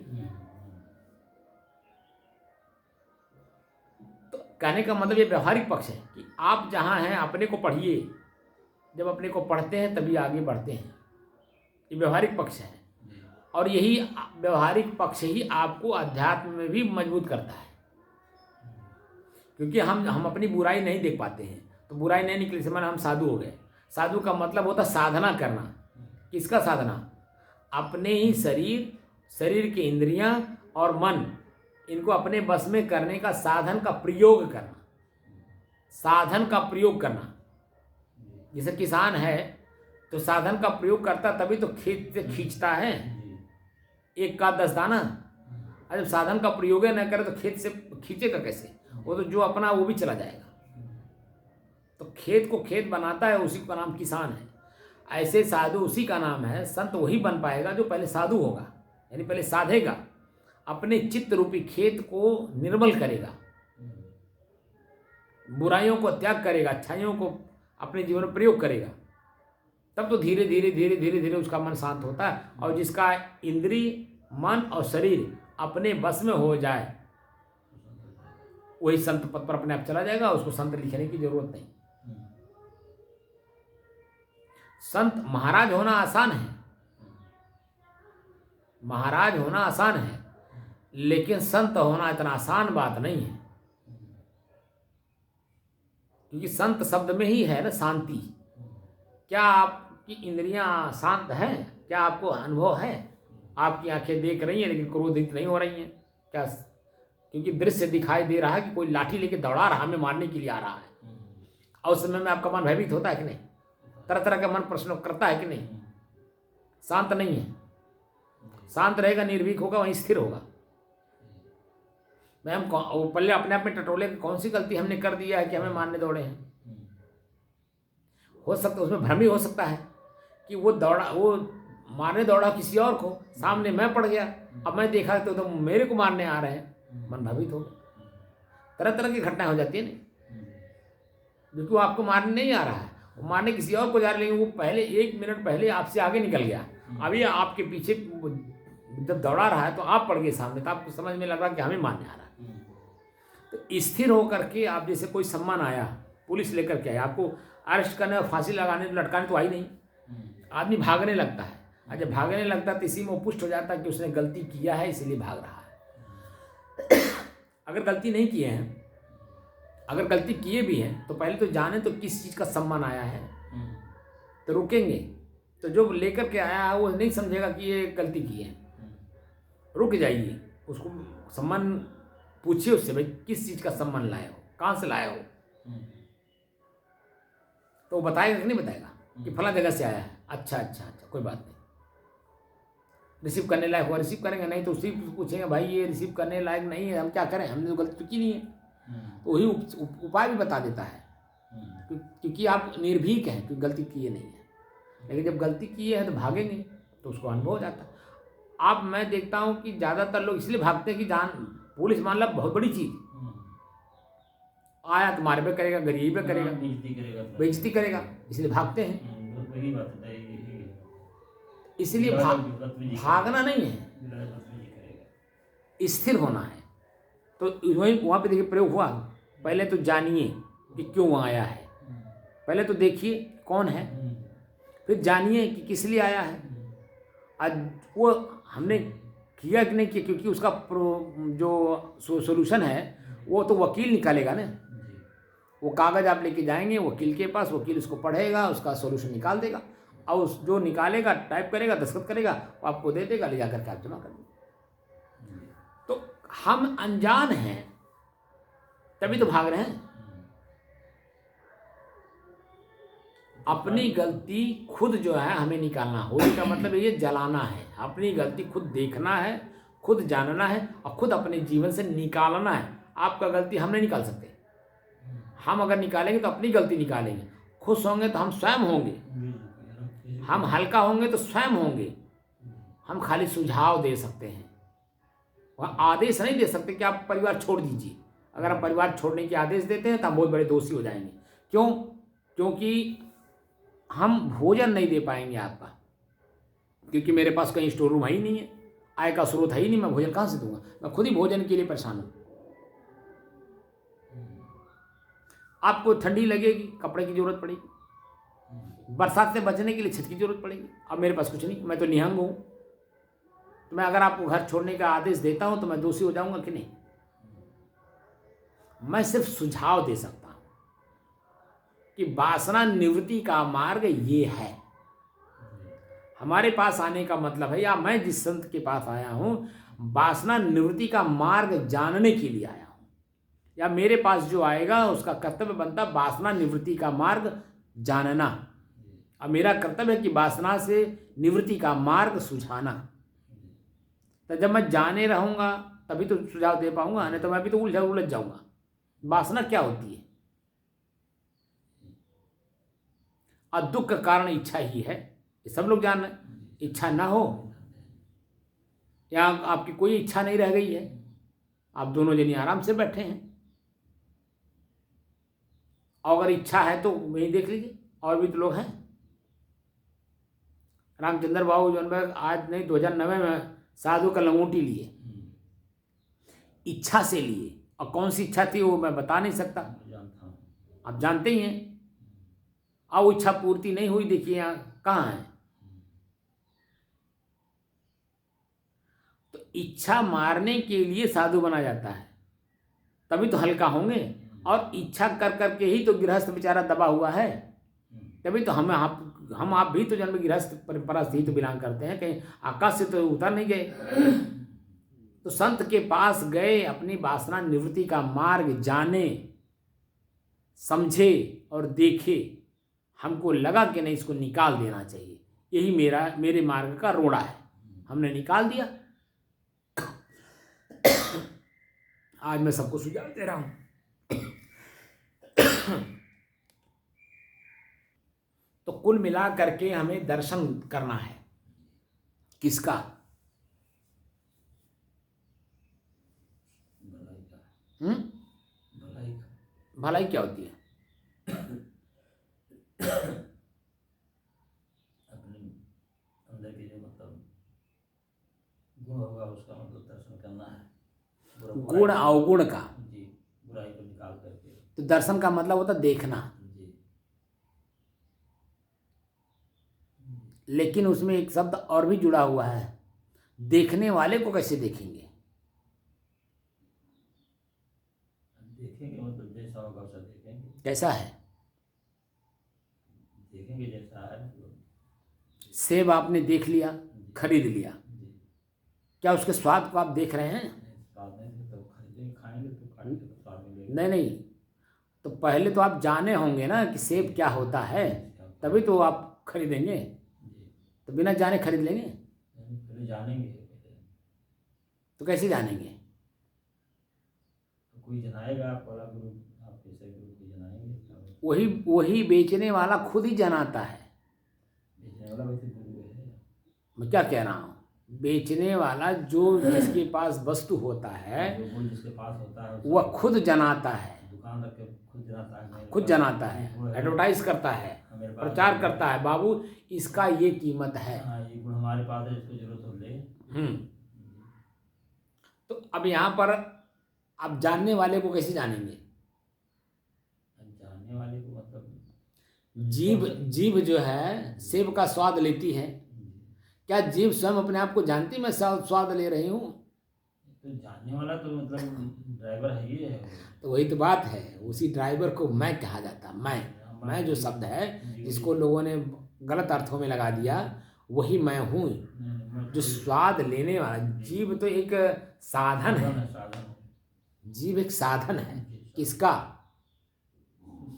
तो कहने का मतलब ये व्यवहारिक पक्ष है कि आप जहाँ हैं अपने को पढ़िए, जब अपने को पढ़ते हैं तभी आगे बढ़ते हैं, ये व्यवहारिक पक्ष है। और यही व्यवहारिक पक्ष ही आपको अध्यात्म में भी मजबूत करता है, क्योंकि हम अपनी बुराई नहीं देख पाते हैं, तो बुराई नहीं निकली से हम साधु हो गए। साधु का मतलब होता साधना करना। किसका साधना? अपने ही शरीर के इंद्रियां और मन, इनको अपने बस में करने का साधन का प्रयोग करना, साधन का प्रयोग करना। जैसे किसान है तो साधन का प्रयोग करता तभी तो खेत से खींचता है एक का 10 दाना। जब साधन का प्रयोग न करे तो खेत से खींचेगा कैसे? वो तो जो अपना वो भी चला जाएगा। तो खेत को खेत बनाता है, उसी का नाम किसान है। ऐसे साधु उसी का नाम है। संत वही बन पाएगा जो पहले साधु होगा, यानी पहले साधेगा, अपने चित्त रूपी खेत को निर्मल करेगा, बुराइयों को त्याग करेगा, अच्छाइयों को अपने जीवन में प्रयोग करेगा। तब तो धीरे धीरे धीरे धीरे धीरे उसका मन शांत होता है। और जिसका इंद्रिय, मन और शरीर अपने बस में हो जाए, वही संत पद पर अपने आप चला जाएगा। उसको संत लिखने की जरूरत नहीं। संत महाराज होना आसान है, महाराज होना आसान है, लेकिन संत होना इतना आसान बात नहीं है। क्योंकि संत शब्द में ही है ना शांति। क्या आपकी इंद्रियां शांत हैं? क्या आपको अनुभव है? आपकी आंखें देख रही हैं लेकिन क्रोधित नहीं हो रही हैं क्या? क्योंकि दृश्य दिखाई दे रहा है कि कोई लाठी लेके दौड़ा रहा, हमें मारने के लिए आ रहा है, और उस समय में आपका मन भयभीत होता है कि नहीं? तरह तरह का मन प्रश्न करता है कि नहीं? शांत नहीं है। शांत रहेगा, निर्भीक होगा, वहीं स्थिर होगा। मैं हम पहले अपने आप में टटोले कौन सी गलती हमने कर दिया है कि हमें मारने दौड़े हैं। हो सकता है उसमें भ्रम ही हो सकता है कि वो मारने दौड़ा किसी और को, सामने मैं पड़ गया, अब मैं देखा तो मेरे को मारने आ रहे हैं, मन भयभीत हो गया। तरह तरह की घटनाएं हो जाती है ना, क्योंकि वो आपको मारने नहीं आ रहा है, वो मारने किसी और को जा रहे, लेकिन वो पहले 1 मिनट पहले आपसे आगे निकल गया। अभी आपके पीछे जब दौड़ा रहा है तो आप पड़ गए सामने, तो आपको समझ में लग रहा कि हमें मारने आ रहा है। तो स्थिर होकर के आप, जैसे कोई सम्मान आया, पुलिस लेकर के आया, आपको अरेस्ट करने और फांसी लगाने लटकाने तो आई नहीं, आदमी भागने लगता है। और जब भागने लगता है तो इसी में वो पुष्ट हो जाता है कि उसने गलती किया है, इसीलिए भाग रहा है। अगर गलती नहीं किए हैं, अगर गलती किए भी हैं तो पहले तो जाने तो किस चीज़ का सम्मान आया है, तो रुकेंगे। तो जो लेकर के आया है वो नहीं समझेगा कि ये गलती की है, रुक जाइए, उसको सम्मान पूछिए उससे, भाई किस चीज़ का सम्मान लाए हो, कहाँ से लाए हो, तो वो बताएगा कि नहीं बताएगा कि फला जगह से आया है। अच्छा अच्छा अच्छा, कोई बात नहीं, रिसीव करने लायक हुआ रिसीव करेंगे, नहीं तो उसी पूछेंगे भाई ये रिसीव करने लायक नहीं है, हम क्या करें, हमने तो गलती की नहीं है। तो वही उपाय भी बता देता है क्योंकि आप निर्भीक हैं, क्योंकि गलती किए नहीं है। लेकिन जब गलती की है तो भागेंगे तो उसको अनुभव हो जाता है। अब मैं देखता हूँ कि ज़्यादातर लोग इसलिए भागते हैं कि जान पुलिस मान ला बहुत बड़ी चीज़, आया तो मार पे करेगा, गरीब पे करेगा, बेइज्जती करेगा, इसलिए भागते हैं। वही बात है, यही है। इसलिए भागना नहीं है, स्थिर होना है। तो वहीं वहाँ पे देखिए प्रयोग हुआ। पहले तो जानिए कि क्यों वहाँ आया है, पहले तो देखिए कौन है, फिर जानिए कि किस लिए आया है। आज वो हमने किया कि नहीं किया, क्योंकि उसका जो सोल्यूशन है वो तो वकील निकालेगा ना। वो कागज़ आप लेके जाएंगे वकील के पास, वकील उसको पढ़ेगा, उसका सोल्यूशन निकाल देगा, और उस जो निकालेगा टाइप करेगा, दस्तखत करेगा, वो आपको दे देगा, ले जाकर के आप जमा कर देंगे। तो हम अनजान हैं तभी तो भाग रहे हैं। अपनी गलती खुद जो है हमें निकालना, होली का मतलब ये जलाना है। अपनी गलती खुद देखना है, खुद जानना है, और खुद अपने जीवन से निकालना है। आपका गलती हम नहीं निकाल सकते। हम अगर निकालेंगे तो अपनी गलती निकालेंगे। खुश होंगे तो हम स्वयं होंगे, हम हल्का होंगे तो स्वयं होंगे। हम खाली सुझाव दे सकते हैं, वह आदेश नहीं दे सकते कि आप परिवार छोड़ दीजिए। अगर हम परिवार छोड़ने के आदेश देते हैं तो हम बहुत बड़े दोषी हो जाएंगे। क्यों? क्योंकि हम भोजन नहीं दे पाएंगे आपका, क्योंकि मेरे पास कहीं स्टोर रूम है ही नहीं है, आय का स्रोत है ही नहीं, मैं भोजन कहाँ से दूंगा? मैं खुद ही भोजन के लिए परेशान हूँ। आपको ठंडी लगेगी, कपड़े की जरूरत पड़ेगी, बरसात से बचने के लिए छत की जरूरत पड़ेगी। अब मेरे पास कुछ नहीं, मैं तो निहंग हूँ। तो मैं अगर आपको घर छोड़ने का आदेश देता हूँ तो मैं दोषी हो जाऊंगा कि नहीं? मैं सिर्फ सुझाव दे सकता हूँ कि वासना निवृत्ति का मार्ग ये है। हमारे पास आने का मतलब है, या मैं जिस संत के पास आया हूँ वासना निवृत्ति का मार्ग जानने के लिए आया हूँ, या मेरे पास जो आएगा उसका कर्तव्य बनता वासना निवृत्ति का मार्ग जानना, और मेरा कर्तव्य है कि वासना से निवृत्ति का मार्ग सुझाना। तो जब मैं जाने रहूँगा तभी तो सुझाव दे पाऊंगा, नहीं तो मैं भी तो उलझ जाऊंगा। वासना क्या होती है? और दुख का कारण इच्छा ही है, ये सब लोग जान रहे हैं। इच्छा ना हो, या आपकी कोई इच्छा नहीं रह गई है, आप दोनों जनी आराम से बैठे हैं, और अगर इच्छा है तो वही देख लीजिए, और भी तो लोग हैं। रामचंद्र बाबू जो आज नहीं 2009 में साधु का लंगोटी लिए, इच्छा से लिए, और कौन सी इच्छा थी वो मैं बता नहीं सकता, आप जानते ही हैं। अब वो इच्छा पूर्ति नहीं हुई, देखिए यहाँ कहाँ है। तो इच्छा मारने के लिए साधु बना जाता है, तभी तो हल्का होंगे। और इच्छा कर करके ही तो गृहस्थ बेचारा दबा हुआ है, तभी तो हम आप भी तो जन्म गृहस्थ परंपरा से ही तो बिलोंग करते हैं, कहीं आकाश से तो उतर नहीं गए। तो संत के पास गए, अपनी वासना निवृत्ति का मार्ग जाने, समझे और देखे। हमको लगा कि नहीं, इसको निकाल देना चाहिए, यही मेरे मार्ग का रोड़ा है, हमने निकाल दिया। आज मैं सबको सुझाव दे रहा हूं। तो कुल मिला करके हमें दर्शन करना है। किसका? भलाई क्या होती है? अपने अंदर के जो मतलब गुण होगा उसका मतलब दर्शन करना है, गुण अवगुण का। जी, बुराई को निकाल करके। तो दर्शन का मतलब होता देखना, लेकिन उसमें एक शब्द और भी जुड़ा हुआ है, देखने वाले को कैसे देखेंगे? देखेंगे मतलब जैसा होगा वैसा देखेंगे। कैसा है? देखेंगे जैसा है। सेब आपने देख लिया, खरीद लिया, क्या उसके स्वाद को आप देख रहे हैं? स्वाद नहीं तो खरीदेंगे, खाएंगे तो खाएंगे तो स्वाद मिलेगा। नहीं, तो पहले तो आप जाने होंगे ना कि सेब क्या होता है, तभी तो आप खरीदेंगे। तो बिना जाने खरीद लेंगे? पहले जानेंगे। तो कैसे जानेंगे? तो कोई जनाएगा, आप वाला गुरु, आप कैसे गुरु को जनाएंगे। वही बेचने वाला खुद ही जनाता है। बेचने वाला वैसे गुरु है। मैं क्या कह रहा हूँ, बेचने वाला जो जिसके पास वस्तु होता है जो गुण जिसके पास होता है वह खुद जनाता है, दुकान रख के खुद जनाता है, मेरे खुद पास जनाता ये है, गुण एडवर्टाइज करता है, मेरे पास प्रचार करता है, बाबू इसका ये कीमत है। हाँ, ये गुण हमारे पास है, इसको जरूरत हो ले। तो अब यहाँ पर आप जानने वाले को कैसे जानेंगे? जानने वाले को मतलब जीभ जो है सेब का स्वाद लेती है, क्या जीभ स्वयं अपने आप को जानती मैं स्वाद ले रही हूँ? तो जानने वाला तो मतलब ड्राइवर है ही है। तो वही तो बात है, उसी ड्राइवर को मैं कहा जाता। मैं जो शब्द है जिसको लोगों ने गलत अर्थों में लगा दिया, वही मैं हूँ जो स्वाद लेने वाला। जीभ तो एक साधन है, जीभ एक साधन है। किसका?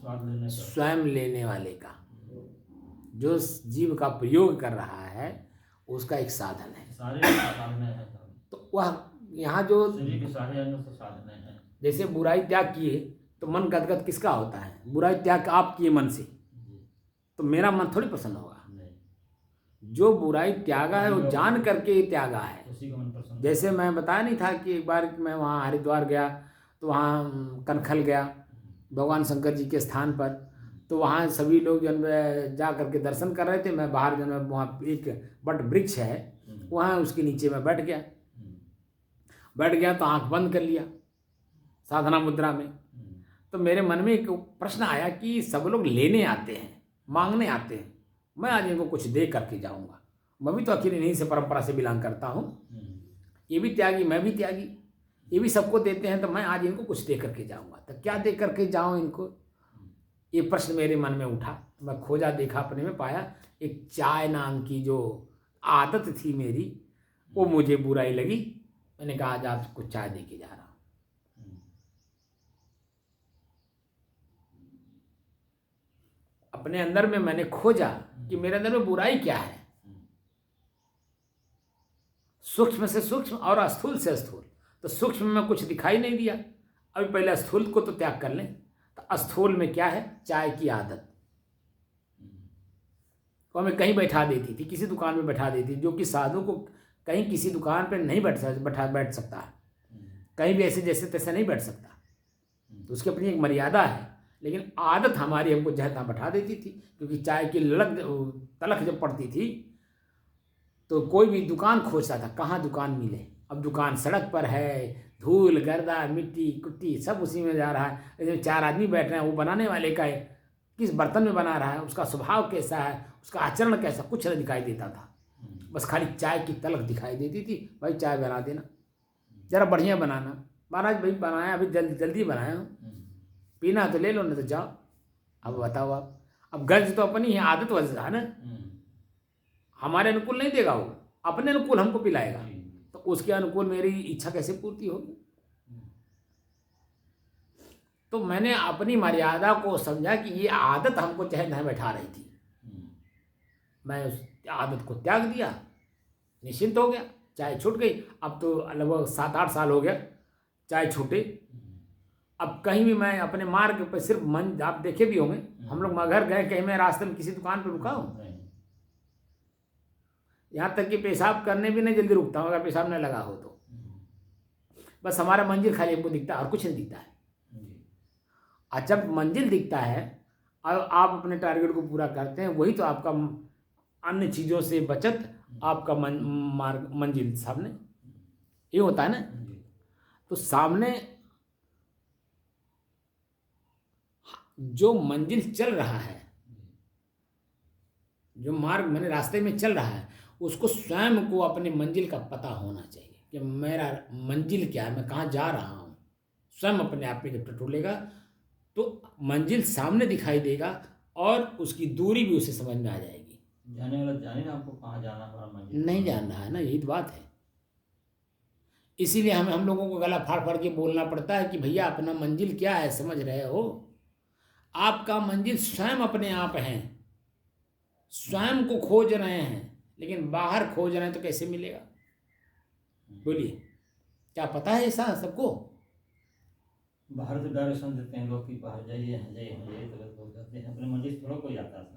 स्वयं लेने वाले का। जो जीभ का प्रयोग कर रहा है उसका एक साधन है। सारे साधन है। तो वह यहाँ जो शरीर के सारे अंगों से साधन है। जैसे बुराई त्याग किए तो मन गदगद किसका होता है? बुराई त्याग आप किए मन से, तो मेरा मन थोड़ी प्रसन्न होगा। जो बुराई त्यागा है वो जान करके त्यागा है। उसी का मन प्रसन्न। जैसे मैं बताया नहीं था कि एक बार मैं वहाँ हरिद्वार गया, तो वहाँ कनखल गया भगवान शंकर जी के स्थान पर। तो वहाँ सभी लोग जन जा करके दर्शन कर रहे थे। मैं बाहर जन वहाँ एक बट वृक्ष है, वहाँ उसके नीचे मैं बैठ गया तो आंख बंद कर लिया साधना मुद्रा में। तो मेरे मन में एक प्रश्न आया कि सब लोग लेने आते हैं, मांगने आते हैं, मैं आज इनको कुछ दे करके जाऊंगा। मैं भी तो आखिर इन्हीं से परंपरा से बिलोंग करता हूँ, ये भी त्यागी मैं भी त्यागी, ये भी सबको देते हैं, तो मैं आज इनको कुछ दे करके जाऊंगा। तो क्या दे करके जाऊँ इनको, ये प्रश्न मेरे मन में उठा। तो मैं खोजा, देखा, अपने में पाया एक चाय नाम की जो आदत थी मेरी, वो मुझे बुराई लगी। मैंने कहा आज आपको चाय दे के जा रहा हूँ। अपने अंदर में मैंने खोजा कि मेरे अंदर में बुराई क्या है। सूक्ष्म से सूक्ष्म और स्थूल से स्थूल। तो सूक्ष्म में कुछ दिखाई नहीं दिया, अभी पहले स्थूल को तो त्याग कर लें। तो स्थूल में क्या है? चाय की आदत। तो हमें कहीं बैठा देती थी, किसी दुकान में बैठा देती, जो कि साधु को कहीं किसी दुकान पर नहीं बैठ सकता है, कहीं भी ऐसे जैसे तैसे नहीं बैठ सकता। तो उसकी अपनी एक मर्यादा है, लेकिन आदत हमारी हमको जहाँ बैठा देती थी। क्योंकि चाय की तलख जब पड़ती थी तो कोई भी दुकान खोजता था, कहाँ दुकान मिले। अब दुकान सड़क पर है, धूल गर्दा मिट्टी कुट्टी सब उसी में जा रहा है। 4 आदमी बैठ रहे हैं, वो बनाने वाले का है, किस बर्तन में बना रहा है, उसका स्वभाव कैसा है, उसका आचरण कैसा, कुछ नहीं दिखाई देता था। बस खाली चाय की तलख दिखाई देती थी। भाई चाय बना देना, ज़रा बढ़िया बनाना। महाराज भाई बनाया, अभी जल्दी बनाया हूँ, पीना तो ले लो, ना तो जाओ। अब बताओ आप, अब गर्ज तो अपनी है, आदत वजह है ना। हमारे अनुकूल नहीं देगा वो, अपने अनुकूल हमको पिलाएगा। तो उसके अनुकूल मेरी इच्छा कैसे पूर्ति होगी? तो मैंने अपनी मर्यादा को समझा कि ये आदत हमको चाहे नहीं बैठा रही थी। मैं उस आदत को त्याग दिया, निश्चिंत हो गया, चाय छूट गई। अब तो लगभग 7-8 साल हो गया चाय छूटे। अब कहीं भी मैं अपने मार्ग पर सिर्फ मन, आप देखे भी होंगे, हम लोग घर गए, कहीं मैं रास्ते में किसी दुकान पर रुका हूँ, यहाँ तक कि पेशाब करने भी नहीं जल्दी रुकता हूँ अगर पेशाब नहीं लगा हो तो। बस हमारा मंजिल खाली हमको दिखता है और कुछ नहीं दिखता है। और जब मंजिल दिखता है और आप अपने टारगेट को पूरा करते हैं, वही तो आपका अन्य चीज़ों से बचत, आपका मंजिल सामने ये होता है ना। तो सामने जो मंजिल चल रहा है, जो मार्ग मैंने रास्ते में चल रहा है, उसको स्वयं को अपने मंजिल का पता होना चाहिए कि मेरा मंजिल क्या है, मैं कहाँ जा रहा हूँ। स्वयं अपने आप में जब टटोलेगा तो मंजिल सामने दिखाई देगा और उसकी दूरी भी उसे समझ में आ जाएगी। जाने वाला जाने ना आपको कहाँ जाना है, मंजिल नहीं जान रहा है ना, यही तो बात है। इसीलिए हम लोगों को गला फाड़ फाड़ के बोलना पड़ता है कि भैया अपना मंजिल क्या है, समझ रहे हो? आपका मंजिल स्वयं अपने आप है, स्वयं को खोज रहे हैं, लेकिन बाहर खोज रहे हैं तो कैसे मिलेगा? बोलिए, क्या पता है ऐसा सबको? बाहर से डायरेक्शन देते हैं लोग कि बाहर जाइए, यहाँ जाइए, यहाँ जाइए, तो लोग जाते हैं, अपने मर्जी से थोड़ा कोई आता था।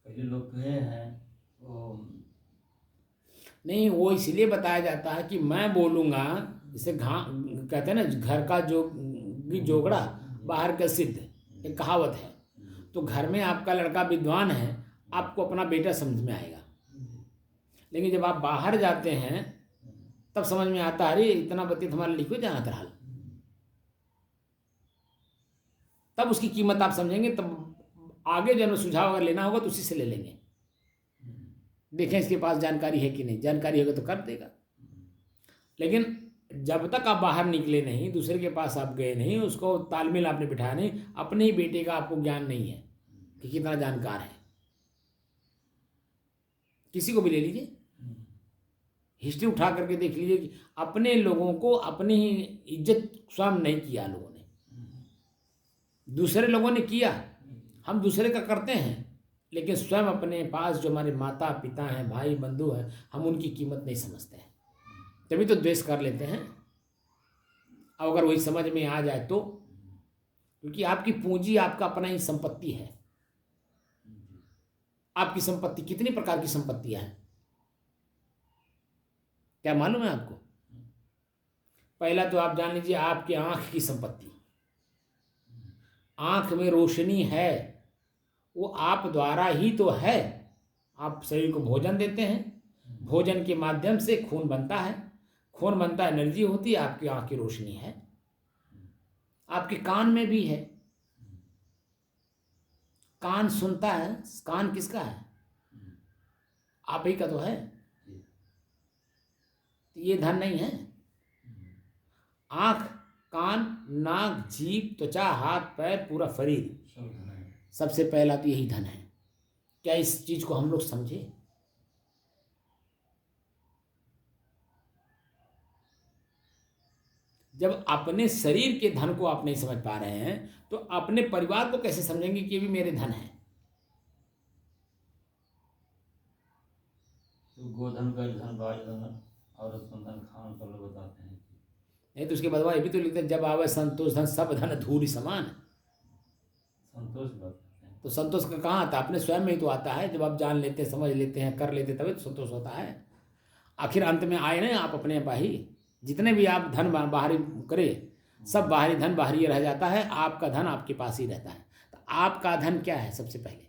पहले लोग गए हैं वो नहीं, वो इसलिए बताया जाता है कि मैं बोलूँगा, जैसे कहते हैं ना, घर का जो जोगड़ा बाहर का सिद्ध, एक कहावत है। तो घर में आपका लड़का विद्वान है, आपको अपना बेटा समझ में आएगा। लेकिन जब आप बाहर जाते हैं तब समझ में आता है, अरे इतना बत्ती हमारा लिखो जाना तरह, तब उसकी कीमत आप समझेंगे। तब आगे जब सुझाव अगर लेना होगा तो उसी से ले लेंगे, देखें इसके पास जानकारी है कि नहीं, जानकारी होगा तो कर देगा। लेकिन जब तक आप बाहर निकले नहीं, दूसरे के पास आप गए नहीं, उसको तालमेल आपने बिठाया नहीं, अपने ही बेटे का आपको ज्ञान नहीं है कि कितना जानकार है। किसी को भी ले लीजिए, हिस्ट्री उठा करके देख लीजिए कि अपने लोगों को अपनी ही इज्जत स्वयं नहीं किया लोगों ने, दूसरे लोगों ने किया। हम दूसरे का करते हैं, लेकिन स्वयं अपने पास जो हमारे माता पिता हैं, भाई बंधु हैं, हम उनकी कीमत नहीं समझते हैं, तभी तो द्वेष कर लेते हैं। अब अगर वही समझ में आ जाए तो, क्योंकि आपकी पूंजी आपका अपना ही संपत्ति है। आपकी संपत्ति कितनी प्रकार की संपत्तियां हैं, क्या मालूम है आपको? पहला तो आप जान लीजिए, आपकी आंख की संपत्ति। आंख में रोशनी है, वो आप द्वारा ही तो है। आप शरीर को भोजन देते हैं, भोजन के माध्यम से खून बनता है, खून बनता है, एनर्जी होती है, आपकी आंख की रोशनी है। आपके कान में भी है, कान सुनता है। कान किसका है? आप ही का तो है। ये धन नहीं है? आंख, कान, नाक, जीभ, त्वचा, हाथ पैर, पूरा शरीर, सबसे पहला तो यही धन है। क्या इस चीज को हम लोग समझे? जब अपने शरीर के धन को आप नहीं समझ पा रहे हैं तो अपने परिवार को कैसे समझेंगे कि ये भी मेरे धन है? तो गोधन का धन, बाज धन और धन खान सब लोग बताते हैं। नहीं तो उसके बाद ये भी तो लिखते हैं, जब आवे संतोष धन सब धन धूलि समान। संतोष बताते हैं। तो संतोष का कहाँ आता है? अपने स्वयं में ही तो आता है। जब आप जान लेते हैं, समझ लेते हैं, कर लेते हैं, तभी तो संतोष होता है। आखिर अंत में आए ना आप अपने बाही, जितने भी आप धन बाहरी करे, सब बाहरी धन बाहरी रह जाता है, आपका धन आपके पास ही रहता है। तो आपका धन क्या है? सबसे पहले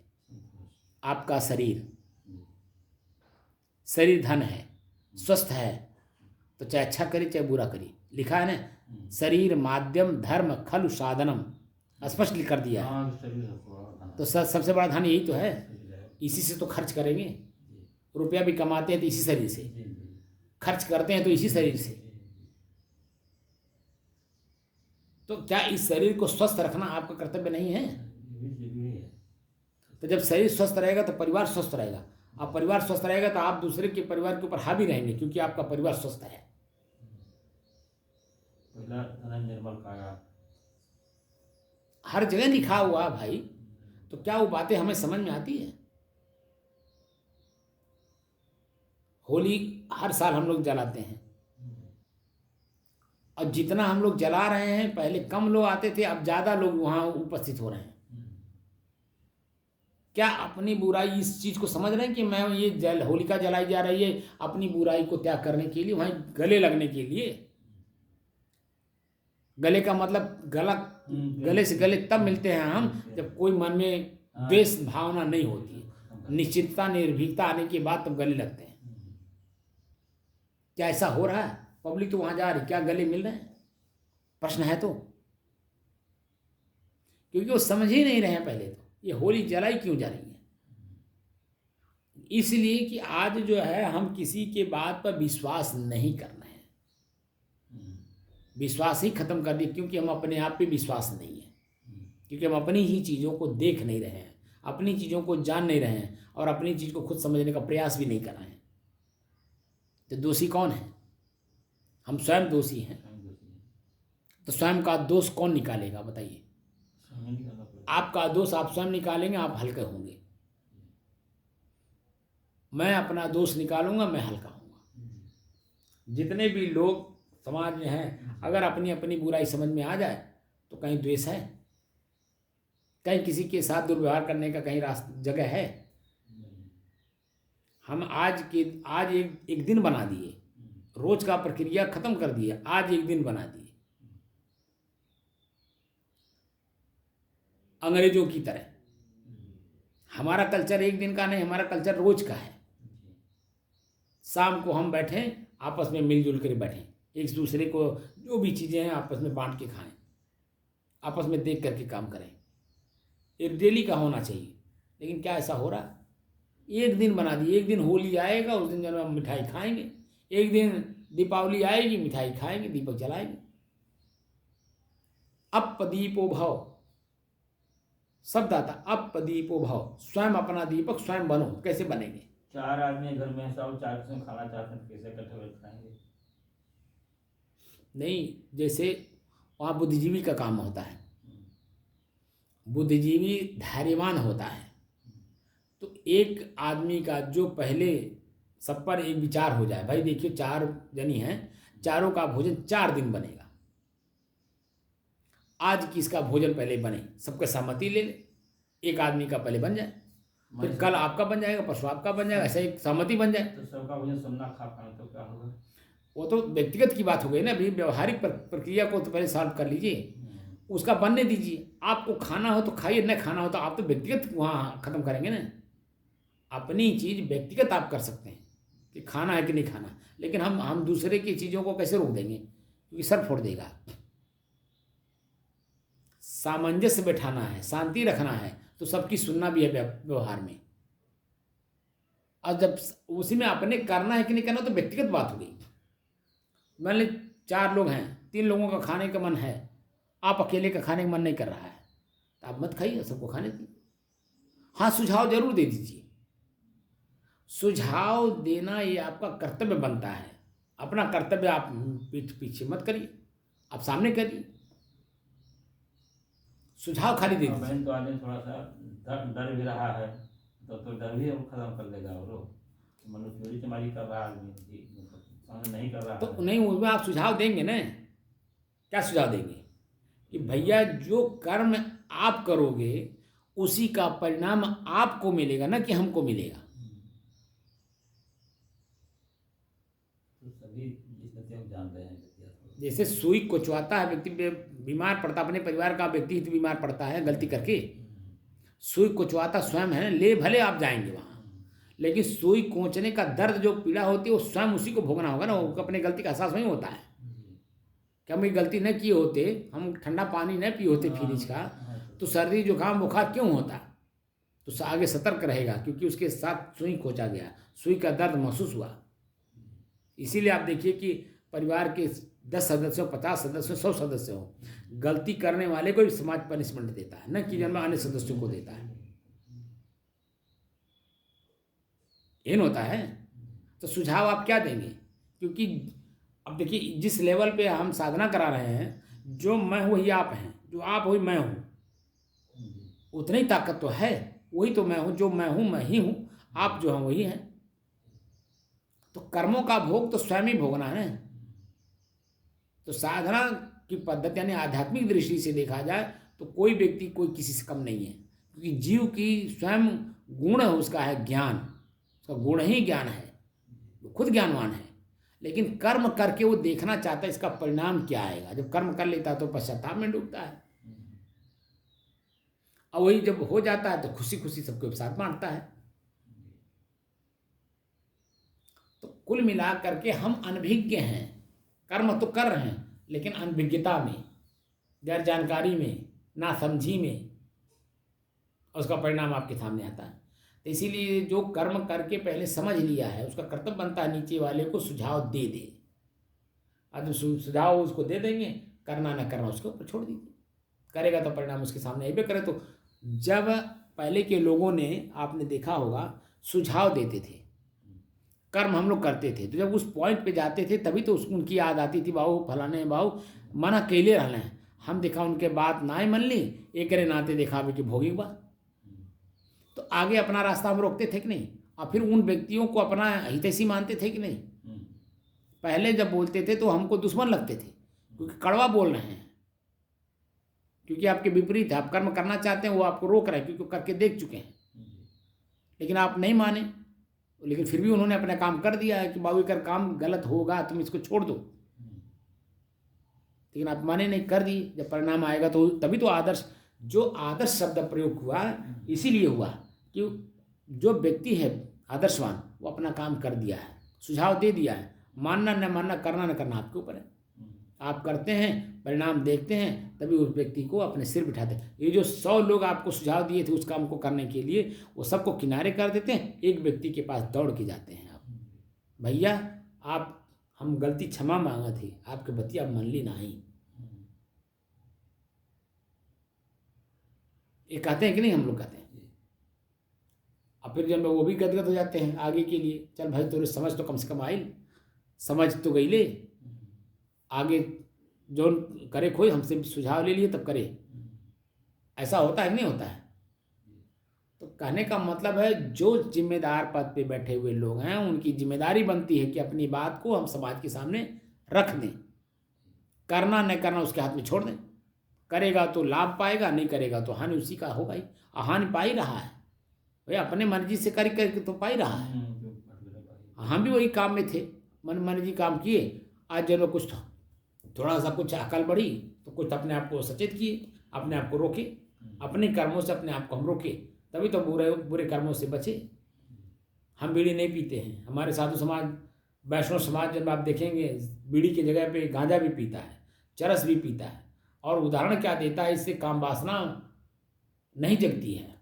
आपका शरीर। शरीर धन है, स्वस्थ है तो चाहे अच्छा करी चाहे बुरा करी, लिखा है ना, शरीर माध्यम धर्म खलु साधनम, स्पष्ट लिख कर दिया है। तो सबसे बड़ा धन यही तो है, इसी से तो खर्च करेंगे। रुपया भी कमाते हैं तो इसी शरीर से, खर्च करते हैं तो इसी शरीर से। तो क्या इस शरीर को स्वस्थ रखना आपका कर्तव्य नहीं है? तो जब शरीर स्वस्थ रहेगा तो परिवार स्वस्थ रहेगा, अब परिवार स्वस्थ रहेगा तो आप दूसरे के परिवार के ऊपर हावी रहेंगे, क्योंकि आपका परिवार स्वस्थ है। निर्मल काया हर जगह लिखा हुआ भाई, तो क्या वो बातें हमें समझ में आती है? होली हर साल हम लोग जलाते हैं, और जितना हम लोग जला रहे हैं, पहले कम लोग आते थे, अब ज्यादा लोग वहां उपस्थित हो रहे हैं। क्या अपनी बुराई इस चीज को समझ रहे हैं कि मैं ये होलिका जलाई जा रही है अपनी बुराई को त्याग करने के लिए, वहीं गले लगने के लिए? गले का मतलब गले से गले तब मिलते हैं हम जब कोई मन में द्वेष भावना नहीं होती है, निश्चितता निर्भीकता आने के बाद तब गले लगते हैं। क्या ऐसा हो रहा है? पब्लिक तो वहां जा रही, क्या गले मिल रहे हैं? प्रश्न है तो, क्योंकि वो समझ ही नहीं रहे हैं। पहले तो ये होली जलाई क्यों जा रही है? इसलिए कि आज जो है हम किसी के बात पर विश्वास नहीं कर रहे हैं, विश्वास ही खत्म कर दिया, क्योंकि हम अपने आप पे विश्वास नहीं है, क्योंकि हम अपनी ही चीज़ों को देख नहीं रहे हैं, अपनी चीज़ों को जान नहीं रहे हैं, और अपनी चीज़ को खुद समझने का प्रयास भी नहीं कर रहे हैं। तो दोषी कौन है? हम स्वयं दोषी हैं। तो स्वयं का दोष कौन निकालेगा बताइए? आपका दोष आप स्वयं निकालेंगे, आप हल्के होंगे। मैं अपना दोष निकालूंगा, मैं हल्का होऊंगा। जितने भी लोग समाज में है, अगर अपनी अपनी बुराई समझ में आ जाए तो कहीं द्वेष है, कहीं किसी के साथ दुर्व्यवहार करने का कहीं जगह है। हम आज एक दिन बना दिए, रोज का प्रक्रिया खत्म कर दिया, आज एक दिन बना दिए अंग्रेजों की तरह। हमारा कल्चर एक दिन का नहीं, हमारा कल्चर रोज का है। शाम को हम बैठें, आपस में मिलजुल कर बैठें, एक दूसरे को जो भी चीज़ें हैं आपस में बांट के खाएं, आपस में देख करके काम करें। ये डेली का होना चाहिए, लेकिन क्या ऐसा हो रहा? एक दिन बना दिए, एक दिन होली आएगा उस दिन जो हम मिठाई खाएंगे, एक दिन दीपावली आएगी मिठाई खाएंगे, दीपक जलाएंगे। अपदीपो भव शब्द आता, अपदीपो भव, स्वयं अपना दीपक स्वयं बनो। कैसे बनेंगे? 4 आदमी घर में सब 4 किस्म खाना चाहते हैं, कैसे इकट्ठे बैठ खाएंगे? नहीं, जैसे वहाँ बुद्धिजीवी का काम होता है, बुद्धिजीवी धैर्यवान होता है, तो एक आदमी का जो पहले सब पर एक विचार हो जाए, भाई देखिए 4 जनी हैं, चारों का भोजन 4 दिन बनेगा, आज किसका भोजन पहले बने, सबका सहमति ले ले, एक आदमी का पहले बन जाए, फिर कल आपका बन जाएगा, परसों आपका बन जाएगा, ऐसे एक सहमति बन जाए। तो सबका भोजन सब ना खा पाए तो क्या होगा? वो तो व्यक्तिगत की बात हो गई ना, भाई व्यवहारिक प्रक्रिया को तो पहले सॉल्व कर लीजिए, उसका बनने दीजिए। आपको खाना हो तो खाइए, न खाना हो तो आप तो व्यक्तिगत वहाँ खत्म करेंगे ना। अपनी चीज़ व्यक्तिगत आप कर सकते हैं कि खाना है कि नहीं खाना, लेकिन हम दूसरे की चीज़ों को कैसे रोक देंगे, क्योंकि सर फोड़ देगा। सामंजस्य बैठाना है, शांति रखना है, तो सबकी सुनना भी है व्यवहार में। और जब उसी में अपने करना है कि नहीं करना तो व्यक्तिगत बात हो गई। मान ली 4 लोग हैं, 3 लोगों का खाने का मन है, आप अकेले का खाने का मन नहीं कर रहा है तो आप मत खाइए, सबको खाने दीजिए। हाँ, सुझाव जरूर दे दीजिए। सुझाव देना ये आपका कर्तव्य बनता है। अपना कर्तव्य आप पीठ पीछे मत करिए, आप सामने करिए, सुझाव खाली दे दीजिए। बहन तो आदमी थोड़ा सा डर भी रहा है, तो डर भी हम खत्म कर देगा। और मनुष्य चोरी चमारी कर रहा आदमी नहीं कर रहा तो नहीं, उसमें आप सुझाव देंगे ना। क्या सुझाव देंगे कि भैया जो कर्म आप करोगे उसी का परिणाम आपको मिलेगा, ना कि हमको मिलेगा। तो सभी जिससे हम जान रहे हैं, जैसे सुई कोचवाता है, व्यक्ति बीमार पड़ता, अपने परिवार का व्यक्ति ही बीमार पड़ता है गलती करके, सुई कोचवाता स्वयं है, ले भले आप जाएंगे वहाँ, लेकिन सुई कोचने का दर्द जो पीड़ा होती है वो स्वयं उसी को भोगना होगा ना। वो अपने गलती का एहसास नहीं होता है कि हम ये गलती न किए होते, हम ठंडा पानी न पिए होते फ्रिज का, तो सर्दी जुकाम बुखार क्यों होता? तो आगे सतर्क रहेगा, क्योंकि उसके साथ सुई खोचा गया, सुई का दर्द महसूस हुआ। इसीलिए आप देखिए कि परिवार के 10 सदस्य हो, 50 सदस्य हो, 100 सदस्य हो, गलती करने वाले को भी समाज पनिशमेंट देता है, न कि जन्म अन्य सदस्यों को देता है। ये होता है। तो सुझाव आप क्या देंगे? क्योंकि अब देखिए जिस लेवल पे हम साधना करा रहे हैं, जो मैं हूँ वही आप हैं, जो आप वही मैं हूँ, उतनी ताकत तो है। वही तो मैं हूँ, जो मैं हूँ मैं ही हूँ, आप जो हैं वही हैं। तो कर्मों का भोग तो स्वयं ही भोगना है। तो साधना की पद्धति यानी आध्यात्मिक दृष्टि से देखा जाए तो कोई व्यक्ति कोई किसी से कम नहीं है, क्योंकि जीव की स्वयं गुण है, उसका है ज्ञान, उसका गुण ही ज्ञान है, वो खुद ज्ञानवान है। लेकिन कर्म करके वो देखना चाहता है इसका परिणाम क्या आएगा। जब कर्म कर लेता है तो पश्चाताप में डूबता है, और वही जब हो जाता है तो खुशी खुशी सबके साथ बांटता है। तो कुल मिला करके हम अनभिज्ञ हैं, कर्म तो कर रहे हैं लेकिन अनभिज्ञता में, गैर जानकारी में, ना समझी में, उसका परिणाम आपके सामने आता है। तो इसीलिए जो कर्म करके पहले समझ लिया है उसका कर्तव्य बनता है नीचे वाले को सुझाव दे दे। अब सुझाव उसको दे देंगे, करना ना करना उसके ऊपर छोड़ दीजिए, करेगा तो परिणाम उसके सामने अबे करे। तो जब पहले के लोगों ने, आपने देखा होगा, सुझाव देते थे, कर्म हम लोग करते थे, तो जब उस पॉइंट पे जाते थे तभी तो उनकी याद आती थी, बाबू फलाने बाबू मना कैले रहना है, हम देखा उनके बात ना ही मन ली, एक करे नाते देखा कि भोगी बा, तो आगे अपना रास्ता हम रोकते थे कि नहीं। और फिर उन व्यक्तियों को अपना हितैषी मानते थे कि नहीं। पहले जब बोलते थे तो हमको दुश्मन लगते थे, क्योंकि कड़वा बोल रहे हैं, क्योंकि आपके विपरीत है, आप कर्म करना चाहते हैं, वो आपको रोक रहे हैं क्योंकि करके देख चुके हैं। लेकिन आप नहीं माने, लेकिन फिर भी उन्होंने अपना काम कर दिया है कि बाबू कर काम गलत होगा, तुम इसको छोड़ दो, लेकिन आप माने नहीं, कर दिए। जब परिणाम आएगा तो तभी तो आदर्श, जो आदर्श शब्द प्रयोग हुआ इसीलिए हुआ कि जो व्यक्ति है आदर्शवान वो अपना काम कर दिया है, सुझाव दे दिया है, मानना न मानना, करना न करना आपके ऊपर है। आप करते हैं, परिणाम देखते हैं, तभी उस व्यक्ति को अपने सिर बिठाते हैं। ये जो 100 लोग आपको सुझाव दिए थे उस काम को करने के लिए, वो सबको किनारे कर देते हैं, एक व्यक्ति के पास दौड़ के जाते हैं। आप भैया, आप हम गलती क्षमा मांगा थी, आपके बतिया मन ली नहीं, ये कहते हैं कि नहीं, हम लोग कहते हैं। और फिर जब वो भी गदगद हो जाते हैं आगे के लिए, चल भाई तेरे समझ तो कम से कम आई, समझ तो गई ले, आगे जो करे खोई, हमसे सुझाव ले लिए तब करे। ऐसा होता है कि नहीं होता है? तो कहने का मतलब है जो जिम्मेदार पद पे बैठे हुए लोग हैं उनकी जिम्मेदारी बनती है कि अपनी बात को हम समाज के सामने रख दें, करना न करना उसके हाथ में छोड़ दें। करेगा तो लाभ पाएगा, नहीं करेगा तो हानि उसी का होगा ही। हानि पा ही रहा है भैया, अपने मर्जी से करके तो पा ही रहा है। हम भी वही काम में थे, मन मर्जी काम किए। आज जब कुछ थोड़ा सा कुछ अकल बढ़ी तो कुछ अपने आप को सचेत किए, अपने आप को रोके, अपने कर्मों से अपने आप को हम रोके, तभी तो बुरे कर्मों से बचे। हम बीड़ी नहीं पीते हैं, हमारे साधु समाज, वैष्णव समाज जब आप देखेंगे बीड़ी की जगह पे गांजा भी पीता है, चरस भी पीता है। और उदाहरण क्या देता है, इससे काम वासना नहीं जगती है।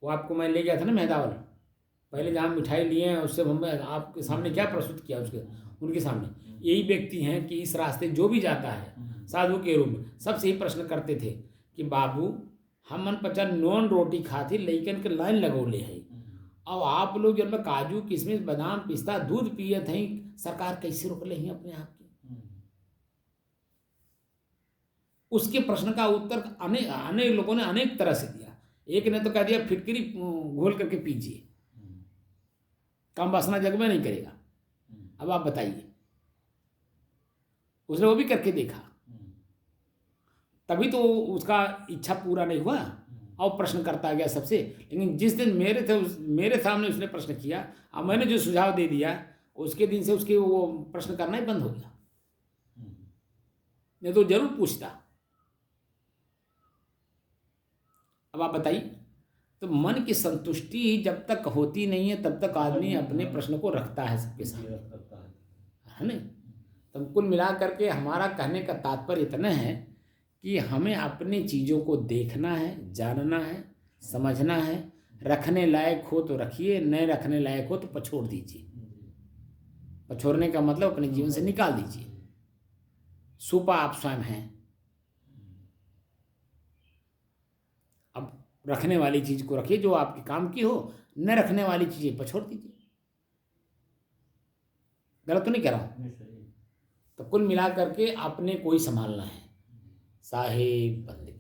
वो आपको मैं ले गया था ना मेहदावल, पहले जहाँ मिठाई लिए हैं उससे हम आपके सामने क्या प्रस्तुत किया, उनके सामने यही व्यक्ति हैं कि इस रास्ते जो भी जाता है साधु के रूप में, सबसे ही प्रश्न करते थे कि बाबू हम मन पचा नॉन रोटी खाते लेकिन के लाइन लगौले है, अब आप लोग जब काजू किशमिश बादाम पिस्ता दूध पिए थे, सरकार कैसे रोक ले ही अपने आप की। उसके प्रश्न का उत्तर अनेक लोगों ने अनेक तरह से दिया। एक ने तो कह दिया फिटकरी घोल करके पीजिए, काम वासना जग में नहीं करेगा। अब आप बताइए, उसने वो भी करके देखा, तभी तो उसका इच्छा पूरा नहीं हुआ और प्रश्न करता गया सबसे। लेकिन जिस दिन मेरे सामने उसने प्रश्न किया और मैंने जो सुझाव दे दिया, उसके दिन से उसके वो प्रश्न करना ही बंद हो गया, नहीं तो जरूर पूछता। अब आप बताइए, तो मन की संतुष्टि जब तक होती नहीं है तब तक आदमी अपने प्रश्न को रखता है सबके सामने, है नहीं। तो कुल मिला करके हमारा कहने का तात्पर्य इतना है कि हमें अपनी चीज़ों को देखना है, जानना है, समझना है। रखने लायक हो तो रखिए, नहीं रखने लायक हो तो पछोड़ दीजिए। पछोड़ने का मतलब अपने जीवन से निकाल दीजिए। सुपा आप स्वयं हैं। अब रखने वाली चीज़ को रखिए जो आपके काम की हो, न रखने वाली चीज़ें पछोड़ दीजिए। गलत तो नहीं कह रहा हूँ? तो कुल मिला करके अपने को ही संभालना है। साहेब बंदे।